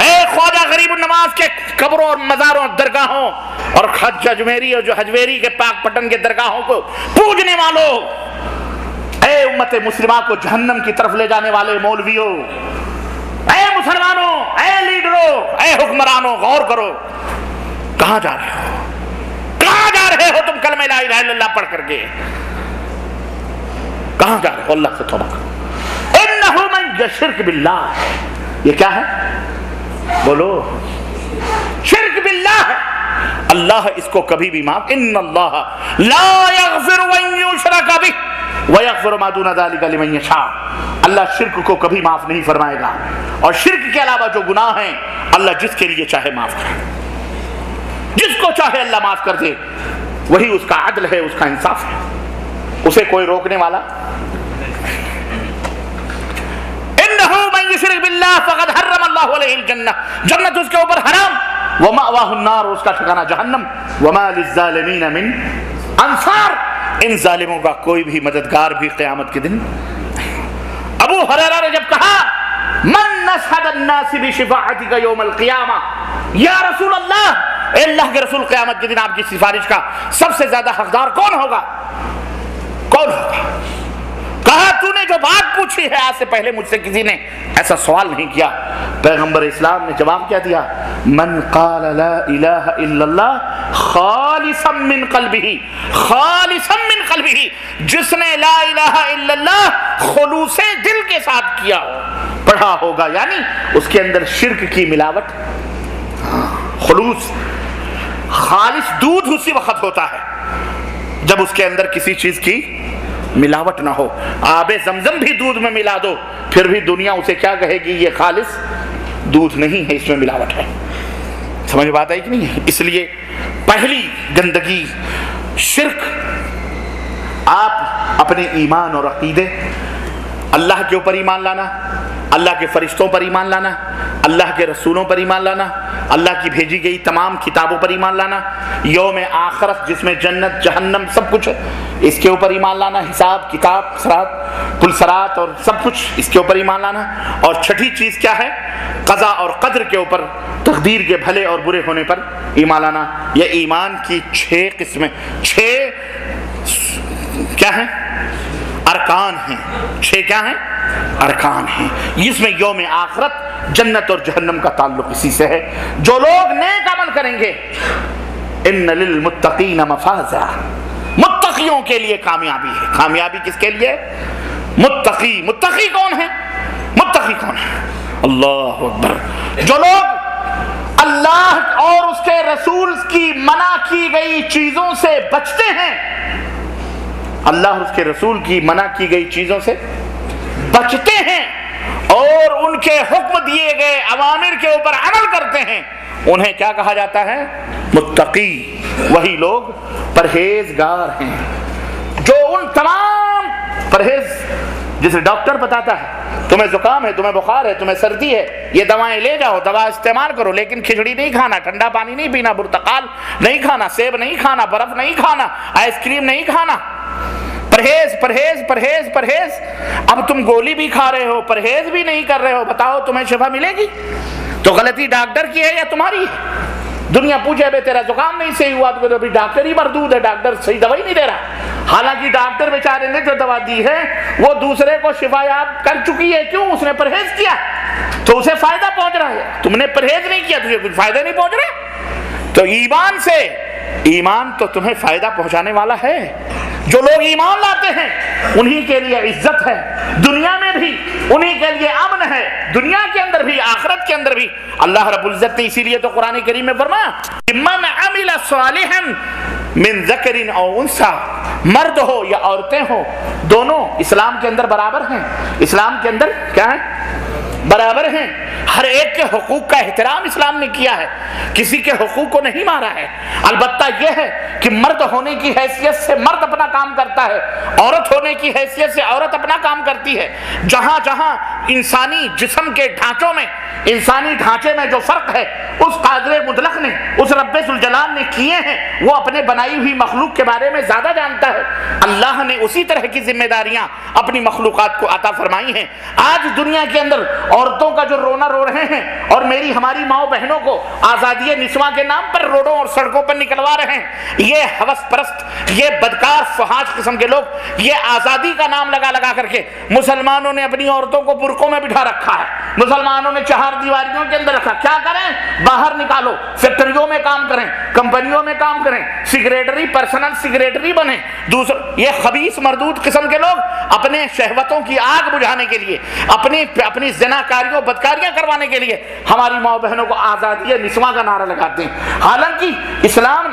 اے خواجہ غریب النواز کے قبروں اور مزاروں درگاہوں اور حج اجمیری اور جو حجویری کے پاک پٹن کے درگاہوں کو پوجنے والوں، اے امت مسلمہ کو جہنم کی طرف لے جانے والے مولویوں، اے مسلمانوں، اے لیڈروں، اے حکمرانوں، غور کرو کہاں جا رہے ہو، کہاں جا رہے ہو تم کلمہ لا الہ الا اللہ پڑھ کر کے، کہاں جا رہے ہو؟ اللہ سے توبہ کرو۔ انہ من یشرک باللہ، یہ کیا ہے؟ بولو، شرک باللہ ہے۔ اللہ اس کو کبھی بھی معاف، ان اللہ لا یغفر ان یشرک بہ ویغفر ما دون ذلک لمن یشاء۔ اللہ شرک کو کبھی معاف نہیں فرمائے گا، اور شرک کے علاوہ جو گناہ ہیں اللہ جس کے لیے چاہے معاف کرے، جس کو چاہے اللہ معاف کر دے، وہی اس کا عدل ہے، اس کا انصاف ہے، اسے کوئی روکنے والا۔ انہ من یشرک باللہ فقد حرم اللہ علیہ الجنہ، جنت اس کے اوپر حرام، ومأواہ النار، اس کا ٹھکانہ جہنم، وما للظالمین من انصار، ان ظالموں کا کوئی بھی مددگار بھی قیامت کے دن۔ ابو ہریرہ نے جب کہا من نشہد الناس بشفاعتک یوم القیامہ، یا رسول اللہ، اے اللہ کے رسول قیامت کے دن آپ کی سفارش کا سب سے زیادہ حقدار کون ہوگا؟ کون ہوگا؟ کہا تو نے جو بات پوچھی ہے آج سے پہلے مجھ سے کسی نے ایسا سوال نہیں کیا۔ پیغمبر اسلام نے جواب کیا دیا؟ من قال لا الہ الا اللہ خالصا من قلبہ، خالصا من قلبہ، جس نے لا الہ الا اللہ خلوص دل کے ساتھ کیا ہو، پڑھا ہوگا، یعنی اس کے اندر شرک کی ملاوٹ، خلوص، خالص دودھ اسی وقت ہوتا ہے جب اس کے اندر کسی چیز کی ملاوٹ نہ ہو۔ آب زمزم بھی دودھ میں ملا دو پھر بھی دنیا اسے کیا کہے گی؟ یہ خالص دودھ نہیں ہے، اس میں ملاوٹ ہے۔ سمجھ بات آئی کہ نہیں ہے؟ اس لیے پہلی گندگی شرک، آپ اپنے ایمان اور عقیدے، اللہ کے اوپر ایمان لانا، اللہ کے فرشتوں پر ایمان لانا، اللہ کے رسولوں پر ایمان لانا، اللہ کی بھیجی گئی تمام کتابوں پر ایمان لانا، یوم آخرت جس میں جنت جہنم سب کچھ ہے اس کے اوپر ایمان لانا، حساب کتاب صراط پل صراط اور سب کچھ اس کے اوپر ایمان لانا۔ اور چھٹی چیز کیا ہے؟ قضا اور قدر کے اوپر، تقدیر کے بھلے اور برے ہونے پر ایمان لانا۔ یہ ایمان کی 6 قسمیں، 6 کیا ہیں؟ ارکان ہیں۔ 6 کیا ہیں؟ ارکان ہیں۔ اس میں یوم آخرت جنت اور جہنم کا تعلق اسی سے ہے۔ جو لوگ نیک عمل کریں گے، ان للمتقین مفازا، متقیوں کے لیے کامیابی ہے۔ کامیابی کس کے لیے؟ متقی۔ متقی کون ہے؟ متقی کون ہے؟ اللہ اکبر۔ جو لوگ اللہ اور اس کے رسول کی منع کی گئی چیزوں سے بچتے ہیں، اللہ اور اس کے رسول کی منع کی گئی چیزوں سے بچتے ہیں اور ان کے حکم دیے گئے اوامر کے اوپر عمل کرتے ہیں، انہیں کیا کہا جاتا ہے؟ متقی۔ وہی لوگ پرہیزگار ہیں جو ان تمام پرہیز، جسے ڈاکٹر بتاتا ہے تمہیں زکام ہے، تمہیں بخار ہے، تمہیں سردی ہے، یہ دوائیں لے جاؤ، دوا استعمال کرو، لیکن کھچڑی نہیں کھانا، ٹھنڈا پانی نہیں پینا، برتقال نہیں کھانا، سیب نہیں کھانا، برف نہیں کھانا، آئس کریم نہیں کھانا، پرہیز پرہیز پرہیز پرہیز۔ اب تم گولی بھی کھا رہے ہو، پرہیز بھی نہیں کر رہے ہو، بتاؤ تمہیں شفا ملے گی؟ تو غلطی ڈاکٹر کی ہے یا تمہاری ہے؟ دنیا پوچھے بے تیرا زکام نہیں صحیح ہوا تو ابھی ڈاکٹر ہی مردود ہے، ڈاکٹر صحیح دوائی نہیں دے رہا، حالانکہ ڈاکٹر بیچارے نے جو دوا دی ہے وہ دوسرے کو شفا یاب کر چکی ہے۔ کیوں؟ اس نے پرہیز کیا تو اسے فائدہ پہنچ رہا ہے، تم نے پرہیز نہیں کیا تجھے کچھ فائدہ نہیں پہنچ رہا۔ تو ایمان سے، ایمان تو تمہیں فائدہ پہنچانے والا ہے۔ جو لوگ ایمان لاتے ہیں انہی کے لیے عزت ہے، دنیا میں بھی انہی کے لیے امن ہے، دنیا کے اندر بھی آخرت کے اندر بھی۔ اللہ رب العزت نے اسی لیے تو قرآن کریم میں فرمایا من عمل صالحا من ذکر او انثی، مرد ہو یا عورتیں ہو، دونوں اسلام کے اندر برابر ہیں۔ اسلام کے اندر کیا ہے؟ برابر ہیں۔ ہر ایک کے حقوق کا احترام اسلام نے کیا ہے، کسی کے حقوق کو نہیں مارا ہے۔ البتہ یہ ہے کہ مرد ہونے کی حیثیت سے مرد اپنا کام کرتا ہے، عورت ہونے کی حیثیت سے عورت اپنا کام کرتی ہے۔ جہاں جہاں انسانی جسم کے ڈھانچوں میں، انسانی ڈھانچے میں جو فرق ہے اس قادر مطلق نے، اس رب ذوالجلال نے کیے ہیں، وہ اپنے بنائی ہوئی مخلوق کے بارے میں زیادہ جانتا ہے۔ اللہ نے اسی طرح کی ذمہ داریاں اپنی مخلوقات کو عطا فرمائی ہیں۔ آج دنیا کے اندر عورتوں کا جو رونا رو رہے ہیں اور میری ہماری ماؤں بہنوں کو آزادی نسواں کے نام پر روڈوں اور سڑکوں پر نکلوا رہے ہیں، یہ ہوس پرست، یہ بدکار فحاش قسم کے لوگ یہ آزادی کا نام لگا لگا کر کے مسلمانوں نے اپنی عورتوں کو برقعوں میں بٹھا رکھا ہے، مسلمانوں نے چہار دیواریوں کے اندر رکھا۔ کیا کریں؟ باہر نکالو، فیکٹریوں میں کام کریں، کمپنیوں میں کام کریں، سیکریٹری پرسنل سیکریٹری بنیں۔ یہ خبیث مردود قسم کے لوگ اپنے شہوتوں کی آگ بجھانے کے لیے، اپنی زناکاریوں بدکاریاں کروانے کے لیے ہماری ماں بہنوں کو آزادی نسواں کا نعرہ لگاتے ہیں۔ حالانکہ اسلام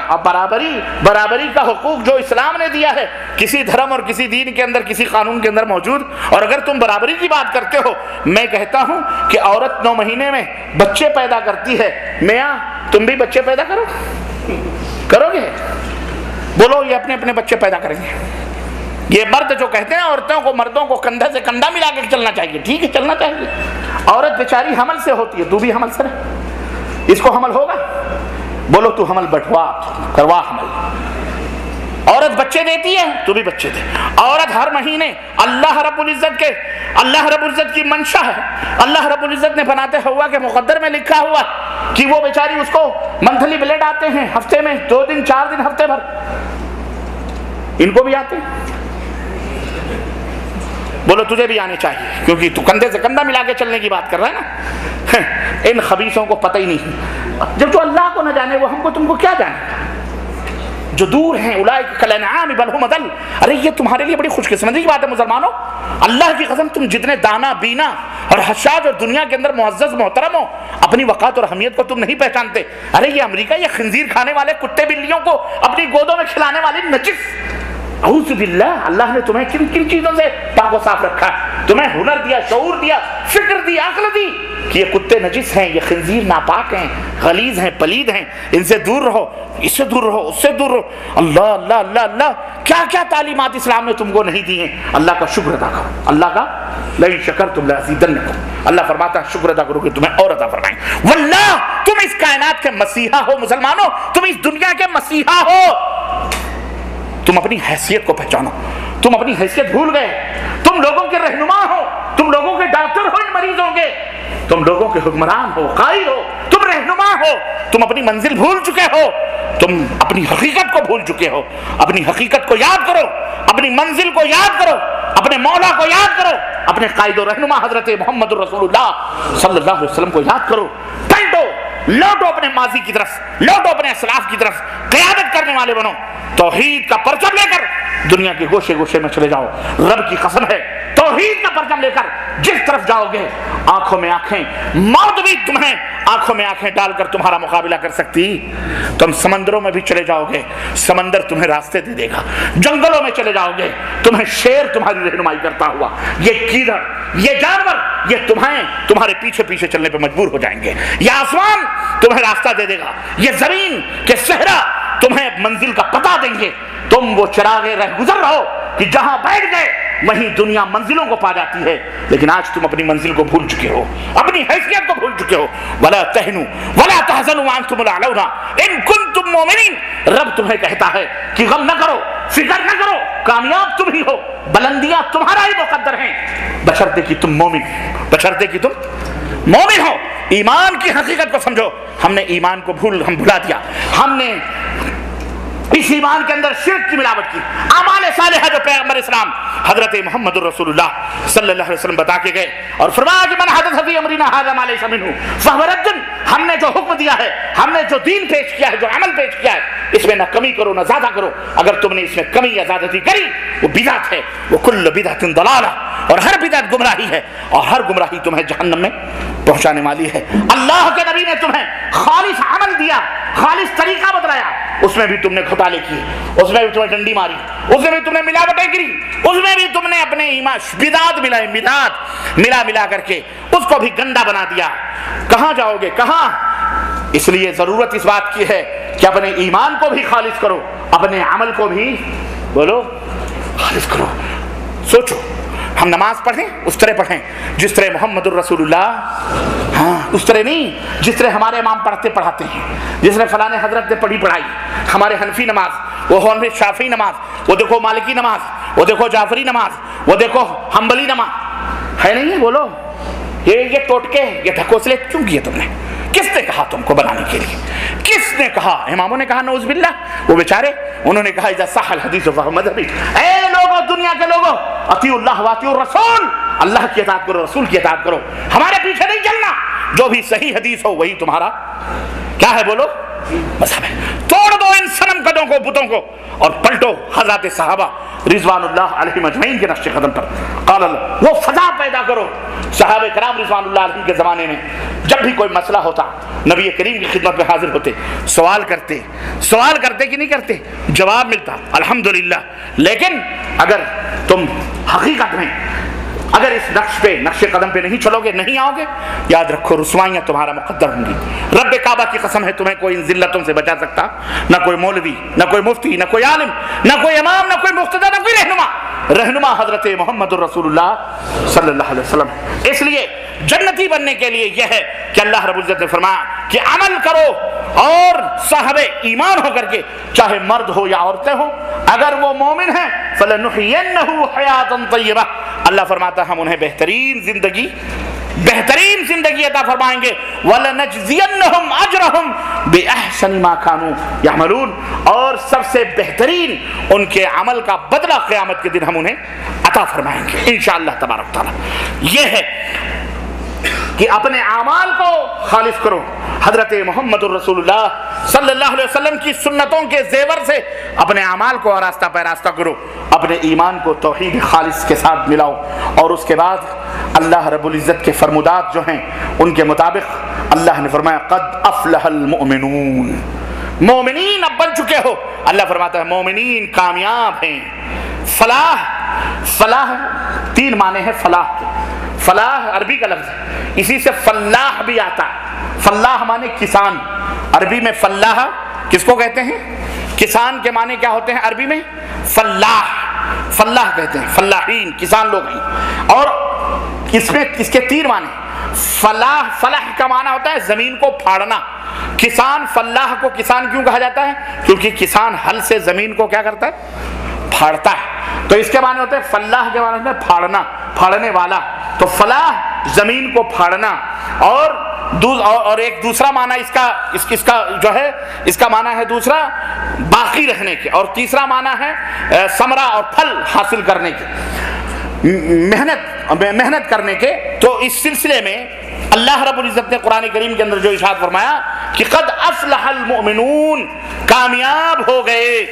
برابری کا حقوق جو اسلام نے دیا ہے کسی دھرم اور کسی دین کے اندر، کسی قانون کے اندر موجود۔ اور اگر تم برابری کی بات کرتے ہو، میں کہتا ہوں کہ عورت 9 مہینے میں بچے پیدا کرتی ہے، میاں تم بھی بچے پیدا کرو گے؟ بولو یہ اپنے اپنے بچے پیدا کریں گے۔ یہ مرد جو کہتے ہیں عورتوں کو، مردوں کو کندھے سے کندھا ملا کے چلنا چاہیے، ٹھیک ہے چلنا چاہیے۔ عورت بیچاری حمل سے ہوتی ہے، تو بھی حمل سے رہ، اس کو حمل ہوگا؟ بولو تو حمل بٹھوا، کروا حمل۔ عورت بچے دیتی ہے، تو بھی بچے دے۔ عورت ہر مہینے اللہ رب العزت کی منشا ہے، اللہ رب العزت نے بناتے ہوا کے مقدر میں لکھا ہوا کہ وہ بیچاری، اس کو منتھلی بلیڈ آتے ہیں ہفتے میں 2 دن 4 دن ہفتے بھر، ان کو بھی آتے ہیں۔ بولو تجھے بھی آنے چاہیے، کیونکہ تو کندھے سے کندھا ملا کے چلنے کی بات کر رہا ہے نا۔ ان خبیثوں کو پتہ ہی نہیں، جب جو اللہ کو نہ جانے وہ ہم کو تم کو کیا جانے؟ جو دور ہیں اولئک کالانعام بل هم اضل۔ ارے یہ تمہارے لیے بڑی خوش قسمتی کی بات ہے مسلمانوں، اللہ کی قسم تم جتنے دانا بینا اور حشاش اور دنیا کے اندر معزز محترم ہو، اپنی وقات اور اہمیت کو تم نہیں پہچانتے۔ ارے یہ امریکہ، یہ خنزیر کھانے والے کتے بلیوں کو اپنی گودوں میں کھلانے والی نجس، اعوذ باللہ، اللہ نے تمہیں کن کن چیزوں سے پاک و صاف رکھا ہے؟ تمہیں ہنر دیا، شعور دیا، فکر دی، عقل دی کہ یہ کتے نجس ہیں، یہ خنزیر ناپاک ہیں، غلیظ ہیں، پلید ہیں، ان سے دور رہو، اس سے دور رہو، اس سے دور رہو۔ اللہ اللہ اللہ اللہ، کیا کیا تعلیمات اسلام نے تم کو نہیں دی ہیں۔ اللہ کا شکر ادا کرو، اللہ کا لئن شکرتم لازیدنکم، اللہ فرماتا ہے شکر ادا کرو کہ تمہیں اور عطا فرمائیں۔ واللہ تم اس کائنات کے مسیحا ہو مسلمانوں، تم اس دنیا کے مسیحا ہو۔ تم اپنی حیثیت کو پہچانو، تم اپنی حیثیت بھول گئے، تم لوگوں کے رہنما ہو، تم لوگوں کے ڈاکٹر ہو ان مریضوں کے، تم لوگوں کے حکمران ہو، قائد ہو، تم رہنما ہو، تم اپنی منزل بھول چکے ہو، تم اپنی حقیقت کو بھول چکے ہو۔ اپنی حقیقت کو یاد کرو، اپنی منزل کو یاد کرو، اپنے مولا کو یاد کرو، اپنے قائد و رہنما حضرت محمد رسول اللہ صلی اللہ علیہ وسلم کو یاد کرو۔ پلٹو، لوٹو اپنے ماضی کی طرف، لوٹو اپنے اسلاف کی طرف، قیادت کرنے والے بنو، توحید کا پرچم لے کر دنیا کے گوشے گوشے میں چلے جاؤ۔ رب کی قسم ہے، توحید کا پرچم لے کر جس طرف جاؤ گے، آنکھوں میں آنکھیں، موت بھی تمہیں آنکھوں میں آنکھیں ڈال کر تمہارا مقابلہ کر سکتی۔ تم سمندروں میں بھی چلے جاؤ گے، سمندر تمہیں راستے دے دے گا۔ جنگلوں میں چلے جاؤ گے، تمہیں شیر تمہاری رہنمائی کرتا ہوا، یہ کیڑا، یہ جانور، یہ تمہارے پیچھے پیچھے چلنے پہ مجبور ہو جائیں گے۔ یہ آسمان تمہیں راستہ دے دے گا، یہ زمین کے صحرا تمہیں منزل کا پتہ دیں گے۔ تم وہ چراغ رہ گزر رہو کہ جہاں بیٹھ گئے وہیں دنیا منزلوں کو پا جاتی ہے، لیکن آج تم اپنی منزل کو بھول چکے ہو، اپنی حیثیت کو بھول چکے ہو۔ وَلَا تَهْنُوا وَلَا تَحْزَنُوا وَأَنْتُمُ الْأَعْلَوْنَ إِن كُنتُم مُؤْمِنِينَ۔ رب تمہیں کہتا ہے کہ غم نہ کرو، فکر نہ کرو، کامیاب تم ہی ہو، بلندیاں تمہارا ہی مقدر ہیں، بشرطے کہ تم مومن ہو۔ ایمان کی حقیقت کو سمجھو۔ ہم نے ایمان کو ہم بھلا دیا، ہم نے اس ایمان کے اندر شرک کی ملاوٹ کی۔ اعمال صالحہ جو پیغمبر اسلام حضرت محمد رسول اللہ صلی اللہ علیہ وسلم بتا کے گئے اور فرمایا کہ من حدث فی امرنا ھذا ما لیس منہ فہو رد۔ ہم نے جو حکم دیا ہے، ہم نے جو دین پیش کیا ہے، جو عمل پیش کیا ہے، اس میں نہ کمی کرو نہ زیادہ کرو۔ اگر تم نے اس میں کمی یا زیادتی کری وہ بدعت ہے، وہ کل بدعت ضلالہ، اور ہر بدعت گمراہی ہے، اور ہر گمراہی تمہیں جہنم میں پہنچانے والی ہے۔ اللہ کے نبی نے تمہیں خالص عمل دیا، خالص طریقہ بتلایا، اس میں بھی تم نے گھوٹالے کیے، اس میں بھی تمہیں ڈنڈی ماری، اس میں بھی تم نے ملاوٹیں کی، اس میں بھی تم نے اپنے ایمان بدعت ملا کر کے اس کو بھی گندا بنا دیا۔ کہاں جاؤ گے؟ کہاں؟ اس لیے ضرورت اس بات کی ہے کہ اپنے ایمان کو بھی خالص کرو، اپنے عمل کو بھی بولو خالص کرو۔ سوچو، ہم نماز پڑھیں اس طرح پڑھیں جس طرح محمد الرسول اللہ، ہاں اس طرح نہیں جس طرح ہمارے امام پڑھاتے ہیں، جس طرح فلاں حضرت نے پڑھائی۔ ہمارے حنفی نماز، وہ حنفی شافعی نماز، وہ دیکھو مالکی نماز، وہ دیکھو جعفری نماز، وہ دیکھو حنبلی نماز ہے نہیں؟ بولو یہ ٹوٹکے، یہ ڈھکوسلے کیوں کیے تم نے؟ کس نے کہا تم کو بنانے کے لیے؟ کس نے کہا؟ اماموں نے کہا نعوذ باللہ، وہ بیچارے انہوں نے کہا اذا صح الحدیث فهو مذہبی۔ اے لوگوں، دنیا کے لوگوں، اطیعوا اللہ واطیعوا الرسول، اللہ کی اطاعت کرو، رسول کی اطاعت کرو، ہمارے پیچھے نہیں چلنا، جو بھی صحیح حدیث ہو وہی تمہارا کیا ہے؟ بولو مذہب ہے۔ توڑ دو ان صنم قدوں کو، بتوں کو، اور پلٹو حضرات صحابہ رضوان اللہ علیہم اجمعین کے نقش قدم پر۔ قال اللہ، وہ فضا پیدا کرو۔ صحابہ کرام رضوان اللہ علیہم کے زمانے میں جب بھی کوئی مسئلہ ہوتا، نبی کریم کی خدمت میں حاضر ہوتے، سوال کرتے کہ نہیں کرتے؟ جواب ملتا الحمدللہ۔ لیکن اگر تم حقیقت میں اگر اس نقش قدم پہ نہیں چلو گے، نہیں آؤ گے، یاد رکھو رسوائیاں تمہارا مقدر ہوں گی۔ رب کعبہ کی قسم ہے، تمہیں کوئی ان ذلتوں سے بچا سکتا نہ کوئی مولوی، نہ کوئی مفتی، نہ کوئی عالم، نہ کوئی امام، نہ کوئی مقتدی، نہ کوئی رہنما حضرت محمد الرسول اللہ صلی اللہ علیہ وسلم۔ اس لیے جنتی بننے کے لیے یہ ہے کہ اللہ رب العزت نے فرمایا کہ عمل کرو، اور صاحب ایمان ہو کر کے، چاہے مرد ہو یا عورتیں ہو، اگر وہ مومن ہیں فَلَنُحْيِيَنَّهُ حَيَاةً طَيِّبَةً، اللہ فرماتا ہے ہم انہیں بہترین زندگی عطا فرمائیں گے، وَلَنَجْزِيَنَّهُمْ أَجْرَهُمْ بِأَحْسَنِ مَا كَانُوا يَعْمَلُونَ، اور سب سے بہترین ان کے عمل کا بدلہ قیامت کے دن ہم انہیں عطا فرمائیں گے انشاءاللہ تبارک تعالی۔ یہ ہے کہ اپنے اعمال کو خالص کرو، حضرت محمد الرسول اللہ صلی اللہ علیہ وسلم کی سنتوں کے زیور سے اپنے اعمال کو آراستہ پیراستہ کرو، اپنے ایمان کو توحید خالص کے ساتھ ملاؤ، اور اس کے بعد اللہ رب العزت کے فرمودات جو ہیں ان کے مطابق اللہ نے فرمایا قد افلح المؤمنون، مومنین اب بن چکے ہو۔ اللہ فرماتا ہے مومنین کامیاب ہیں۔ فلاح تین معنی ہے فلاح کے۔ فلاح عربی کا لفظ ہے، اسی سے فلاح بھی آتا ہے۔ فلاح معنی کسان، عربی میں فلاح کس کو کہتے ہیں؟ کسان کے معنی کیا ہوتے ہیں عربی میں؟ فلاح کہتے ہیں، فلاحین کسان لوگ ہیں۔ اور اس میں اس کے تین معنی، فلاح کا معنی ہوتا ہے زمین کو پھاڑنا۔ کسان، فلاح کو کسان کیوں کہا جاتا ہے؟ کیونکہ کسان ہل سے زمین کو کیا کرتا ہے؟ پھاڑتا ہے۔ تو اس کے معنی ہوتے ہیں فلاح کے معنی ہوتا ہے پھاڑنا، پھاڑنے والا۔ تو فلاح زمین کو پھاڑنا، اور ایک دوسرا معنی اس کا جو ہے، اس کا معنی ہے دوسرا باقی رہنے کے، اور تیسرا معنی ہے ثمرہ اور پھل حاصل کرنے کے، محنت کرنے کے۔ تو اس سلسلے میں اللہ رب العزت نے قرآن کریم کے اندر جو ارشاد فرمایا کہ قد افلح المؤمنون، کامیاب ہو گئے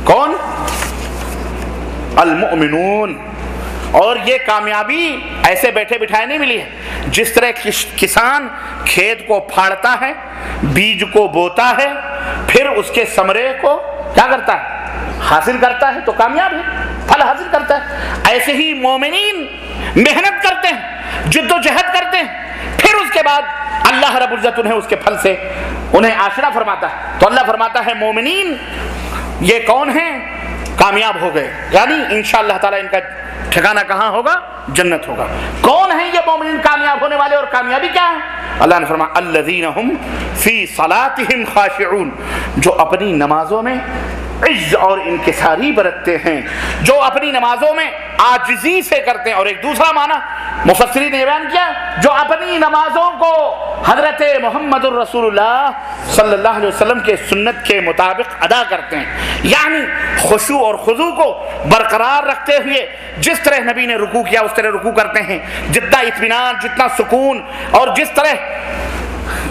کون؟ المؤمنون۔ اور یہ کامیابی ایسے بیٹھے بٹھائے نہیں ملی ہے۔ جس طرح کسان کھیت کو پھاڑتا ہے، بیج کو بوتا ہے، پھر اس کے ثمرے کو کیا کرتا ہے؟ حاصل کرتا ہے، تو کامیاب ہے، پھل حاصل کرتا ہے۔ ایسے ہی مومنین محنت کرتے ہیں، جد و جہد کرتے ہیں، پھر اس کے بعد اللہ رب العزت انہیں اس کے پھل سے انہیں آشنا فرماتا ہے۔ تو اللہ فرماتا ہے مومنین یہ کون ہیں؟ کامیاب ہو گئے، یعنی انشاءاللہ تعالی ان کا ٹھکانہ کہاں ہوگا؟ جنت ہوگا۔ کون ہیں یہ مومنین کامیاب ہونے والے، اور کامیابی کیا ہے؟ اللہ نے فرمایا الذین هم فی صلاتهم خاشعون، جو اپنی نمازوں میں عجز اور انکساری برتتے ہیں، جو اپنی نمازوں میں عاجزی سے کرتے ہیں۔ اور ایک دوسرا معنی مفسرین نے بیان کیا، جو اپنی نمازوں کو حضرت محمد الرسول اللہ صلی اللہ علیہ وسلم کے سنت کے مطابق ادا کرتے ہیں، یعنی خشوع اور خضوع کو برقرار رکھتے ہوئے جس طرح نبی نے رکوع کیا اس طرح رکوع کرتے ہیں، جتنا اطمینان، جتنا سکون، اور جس طرح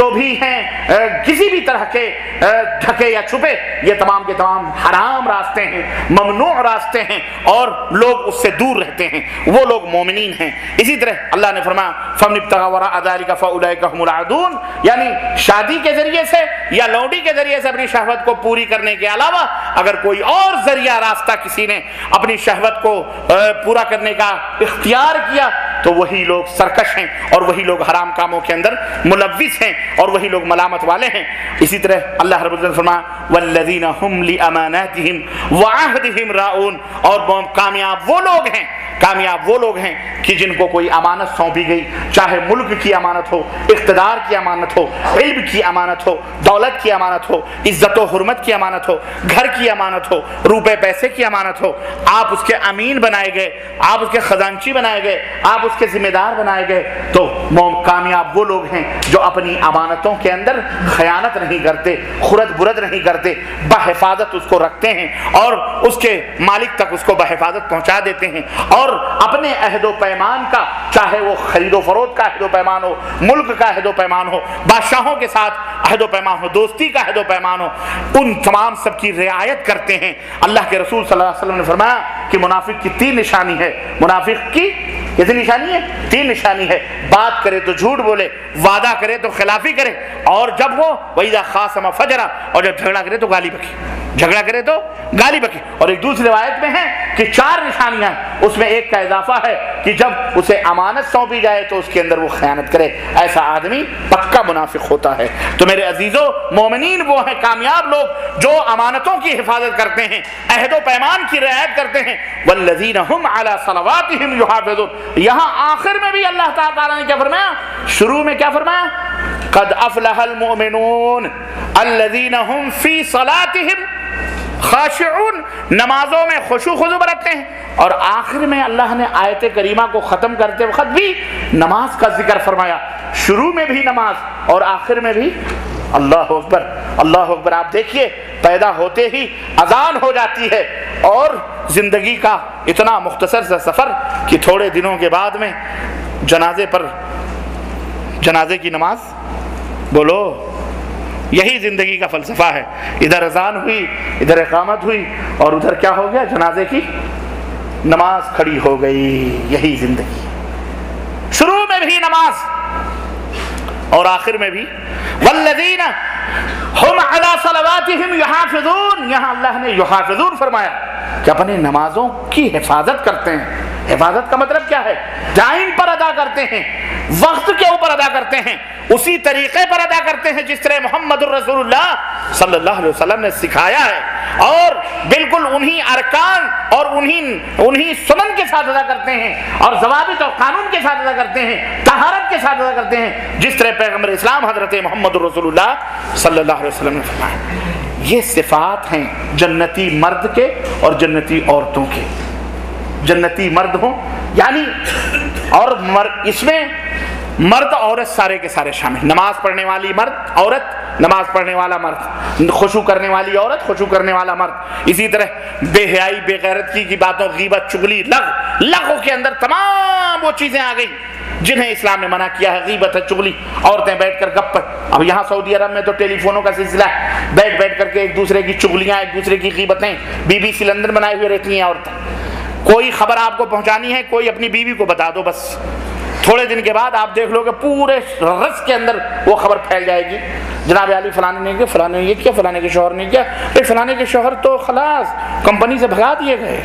جو بھی ہیں کسی بھی طرح کے ڈھکے یا چھپے، یہ تمام کے تمام حرام راستے ہیں، ممنوع راستے ہیں، اور لوگ اس سے دور رہتے ہیں، وہ لوگ مومنین ہیں۔ اسی طرح اللہ نے فرمایا فَمَنِ ابْتَغَىٰ وَرَاءَ ذَٰلِكَ فَأُولَٰئِكَ هُمُ الْعَادُونَ، یعنی شادی کے ذریعے سے یا لونڈی کے ذریعے سے اپنی شہوت کو پوری کرنے کے علاوہ اگر کوئی اور ذریعہ راستہ کسی نے اپنی شہوت کو پورا کرنے کا اختیار کیا تو وہی لوگ سرکش ہیں، اور وہی لوگ حرام کاموں کے اندر ملوث ہیں، اور وہی لوگ ملامت والے ہیں۔ اسی طرح اللہ رب العزت نے فرمایا والذین هم لأماناتهم وعهدهم راعون، اور کامیاب وہ لوگ ہیں کہ جن کو کوئی امانت سونپی گئی، چاہے ملک کی امانت ہو، اقتدار کی امانت ہو، علم کی امانت ہو، دولت کی امانت ہو، عزت و حرمت کی امانت ہو، گھر کی امانت ہو، روپے پیسے کی امانت ہو، آپ اس کے امین بنائے گئے، آپ اس کے خزانچی بنائے گئے، آپ اس کے ذمہ دار بنائے گئے، تو کامیاب وہ لوگ ہیں جو اپنی امانتوں کے اندر خیانت نہیں کرتے، خرد برد نہیں کرتے، بحفاظت اس کو رکھتے ہیں، اور اس کے مالک تک اس کو بحفاظت پہنچا دیتے ہیں، اور اپنے عہد و پیمان کا، چاہے وہ خرید و فروخت کا عہد و پیمان ہو، ملک کا عہد و پیمان ہو، بادشاہوں کے ساتھ عہد و پیمان ہو، دوستی کا عہد و پیمان ہو، ان تمام سب کی رعایت کرتے ہیں۔ اللہ کے رسول صلی اللہ علیہ وسلم نے فرمایا کہ منافق کی 3 نشانی ہے، منافق کی کتنی نشانی ہے؟ 3 نشانی ہے، بات کرے تو جھوٹ بولے، وعدہ کرے تو خلافی کرے، اور جب وہ وَإِذَا خَاصَمَ فَجَرَ، اور جب جھگڑا کرے تو گالی بکے، اور ایک دوسری روایت میں ہے کہ 4 نشانیاں، اس میں ایک کا اضافہ ہے کہ جب اسے امانت سونپی جائے تو اس کے اندر وہ خیانت کرے، ایسا آدمی پکا منافق ہوتا ہے۔ تو میرے عزیزو، مومنین وہ ہیں کامیاب لوگ جو امانتوں کی حفاظت کرتے ہیں، عہد و پیمان کی رعایت کرتے ہیں، والذین هم علی صلواتہم یحافظون۔ یہاں آخر میں بھی اللہ تعالیٰ نے کیا فرمایا؟ شروع میں کیا فرمایا؟ قد افلح المؤمنون الذین هم فی صلاتہم خاشعون، نمازوں میں خشوع خضوع برتتے ہیں، اور آخر میں اللہ نے آیت کریمہ کو ختم کرتے وقت بھی نماز کا ذکر فرمایا، شروع میں بھی نماز اور آخر میں بھی اللہ اکبر اللہ اکبر۔ آپ دیکھیے پیدا ہوتے ہی اذان ہو جاتی ہے، اور زندگی کا اتنا مختصر سا سفر کہ تھوڑے دنوں کے بعد میں جنازے کی نماز، بولو یہی زندگی کا فلسفہ ہے، ادھر اذان ہوئی، ادھر اقامت ہوئی، اور ادھر کیا ہو گیا؟ جنازے کی نماز کھڑی ہو گئی۔ یہی زندگی، شروع میں بھی نماز اور آخر میں بھی والذین ہم علی صلواتہم یحافظون۔ یہاں اللہ نے یحافظون فرمایا کہ اپنے نمازوں کی حفاظت کرتے ہیں۔ حفاظت کا مطلب کیا ہے؟ ٹائم پر ادا کرتے ہیں، وقت کے اوپر ادا کرتے ہیں، اسی طریقے پر ادا کرتے ہیں جس طرح محمد الرسول اللہ صلی اللہ علیہ وسلم نے سکھایا ہے، اور بالکل انہی ارکان اور انہی سنن کے ساتھ ادا کرتے ہیں، اور ضوابط اور قانون کے ساتھ ادا کرتے ہیں، طہارت کے ساتھ ادا کرتے ہیں، جس طرح پیغمبر اسلام حضرت محمد الرسول اللہ صلی اللہ علیہ وسلم نے فرمایا۔ یہ صفات ہیں جنتی مرد کے اور جنتی عورتوں کے۔ جنتی مرد ہوں یعنی، اور اس میں مرد عورت سارے کے سارے شامل، نماز پڑھنے والی مرد عورت، نماز پڑھنے والا مرد، خشوع کرنے والی عورت، خشوع کرنے والا مرد، اسی طرح بے حیائی بے غیرتی کی باتوں، غیبت چغلی لغو کے اندر تمام وہ چیزیں آ گئیں جنہیں اسلام نے منع کیا ہے۔ غیبت ہے، چغلی، عورتیں بیٹھ کر گپ، اب یہاں سعودی عرب میں تو ٹیلی فونوں کا سلسلہ ہے، بیٹھ کر کے ایک دوسرے کی چغلیاں، ایک دوسرے کی غیبتیں، BBC لندن بنائے ہوئے رہتی ہیں عورتیں۔ کوئی خبر آپ کو پہنچانی ہے، کوئی اپنی بیوی کو بتا دو، بس تھوڑے دن کے بعد آپ دیکھ لو کہ پورے رس کے اندر وہ خبر پھیل جائے گی، جناب علی فلانے نے کیا، فلانے نے یہ کیا، فلانے کے شوہر نے کیا، فلانے کے شوہر تو خلاص کمپنی سے بھگا دیے گئے۔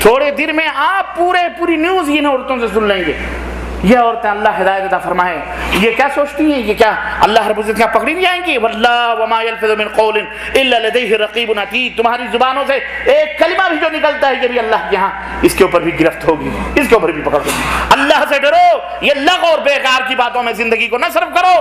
تھوڑے دن میں آپ پوری نیوز ان عورتوں سے سن لیں گے۔ یہ عورتیں اللہ ہدایت عطا فرمائے، یہ کیا سوچتی ہیں، یہ کیا اللہ رب العزت کیا پکڑی نہیں جائیں گی؟ واللہ وما یلفظ من قول الا لدیہ رقیب عتید، تمہاری زبانوں سے ایک کلمہ بھی جو نکلتا ہے یہ بھی اللہ کے ہاں اس کے اوپر بھی گرفت ہوگی، اس کے اوپر بھی پکڑ ہوگی۔ اللہ سے ڈرو، یہ لغو اور بیکار کی باتوں میں زندگی کو نہ صرف کرو،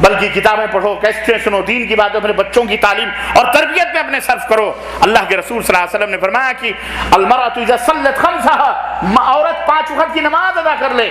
بلکہ کتابیں پڑھو، کیسٹیں سنو، دین کی باتیں اپنے بچوں کی تعلیم اور تربیت میں اپنے صرف کرو۔ اللہ کے رسول صلی اللہ علیہ وسلم نے فرمایا کہ المرأة اذا صلت خمسها، عورت 5 وقت کی نماز ادا کر لے،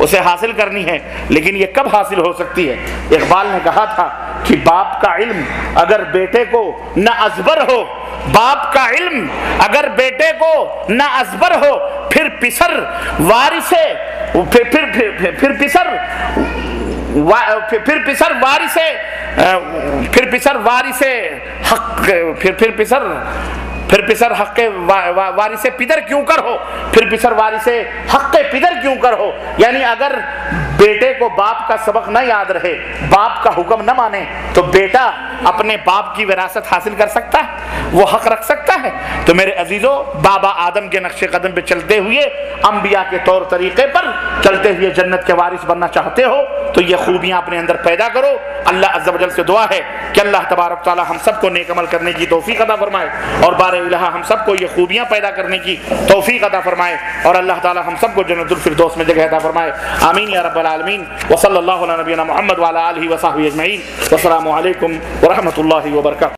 اسے حاصل کرنی ہے، لیکن یہ کب حاصل ہو سکتی ہے؟ اقبال نے کہا تھا کہ باپ کا علم اگر بیٹے کو نہ ازبر ہو، باپ کا علم اگر بیٹے کو نہ ازبر ہو، پھر پسر وارث حق وارث پدر کیوں کر ہو، پھر پسر وارث حق پدر کیوں کر ہو۔ یعنی اگر بیٹے کو باپ کا سبق نہ یاد رہے، باپ کا حکم نہ مانے، تو بیٹا اپنے باپ کی وراثت حاصل کر سکتا ہے، وہ حق رکھ سکتا ہے؟ تو میرے عزیزو، بابا آدم کے نقش قدم پہ چلتے ہوئے، انبیاء کے طور طریقے پر چلتے ہوئے جنت کے وارث بننا چاہتے ہو تو یہ خوبیاں اپنے اندر پیدا کرو۔ اللہ عز و جل سے دعا ہے کہ اللہ تبارک تعالی ہم سب کو نیک عمل کرنے کی توفیق عطا فرمائے، اور بار الہ ہم سب کو یہ خوبیاں پیدا کرنے کی توفیق عطا فرمائے، اور اللہ تعالی ہم سب کو جنت الفردوس میں جگہ عطا فرمائے۔ آمین یا رب العالمین۔ وصلی اللہ علی نبینا محمد وعلی آلہ وصحبہ اجمعین۔ والسلام علیکم ورحمۃ اللہ وبرکاتہ۔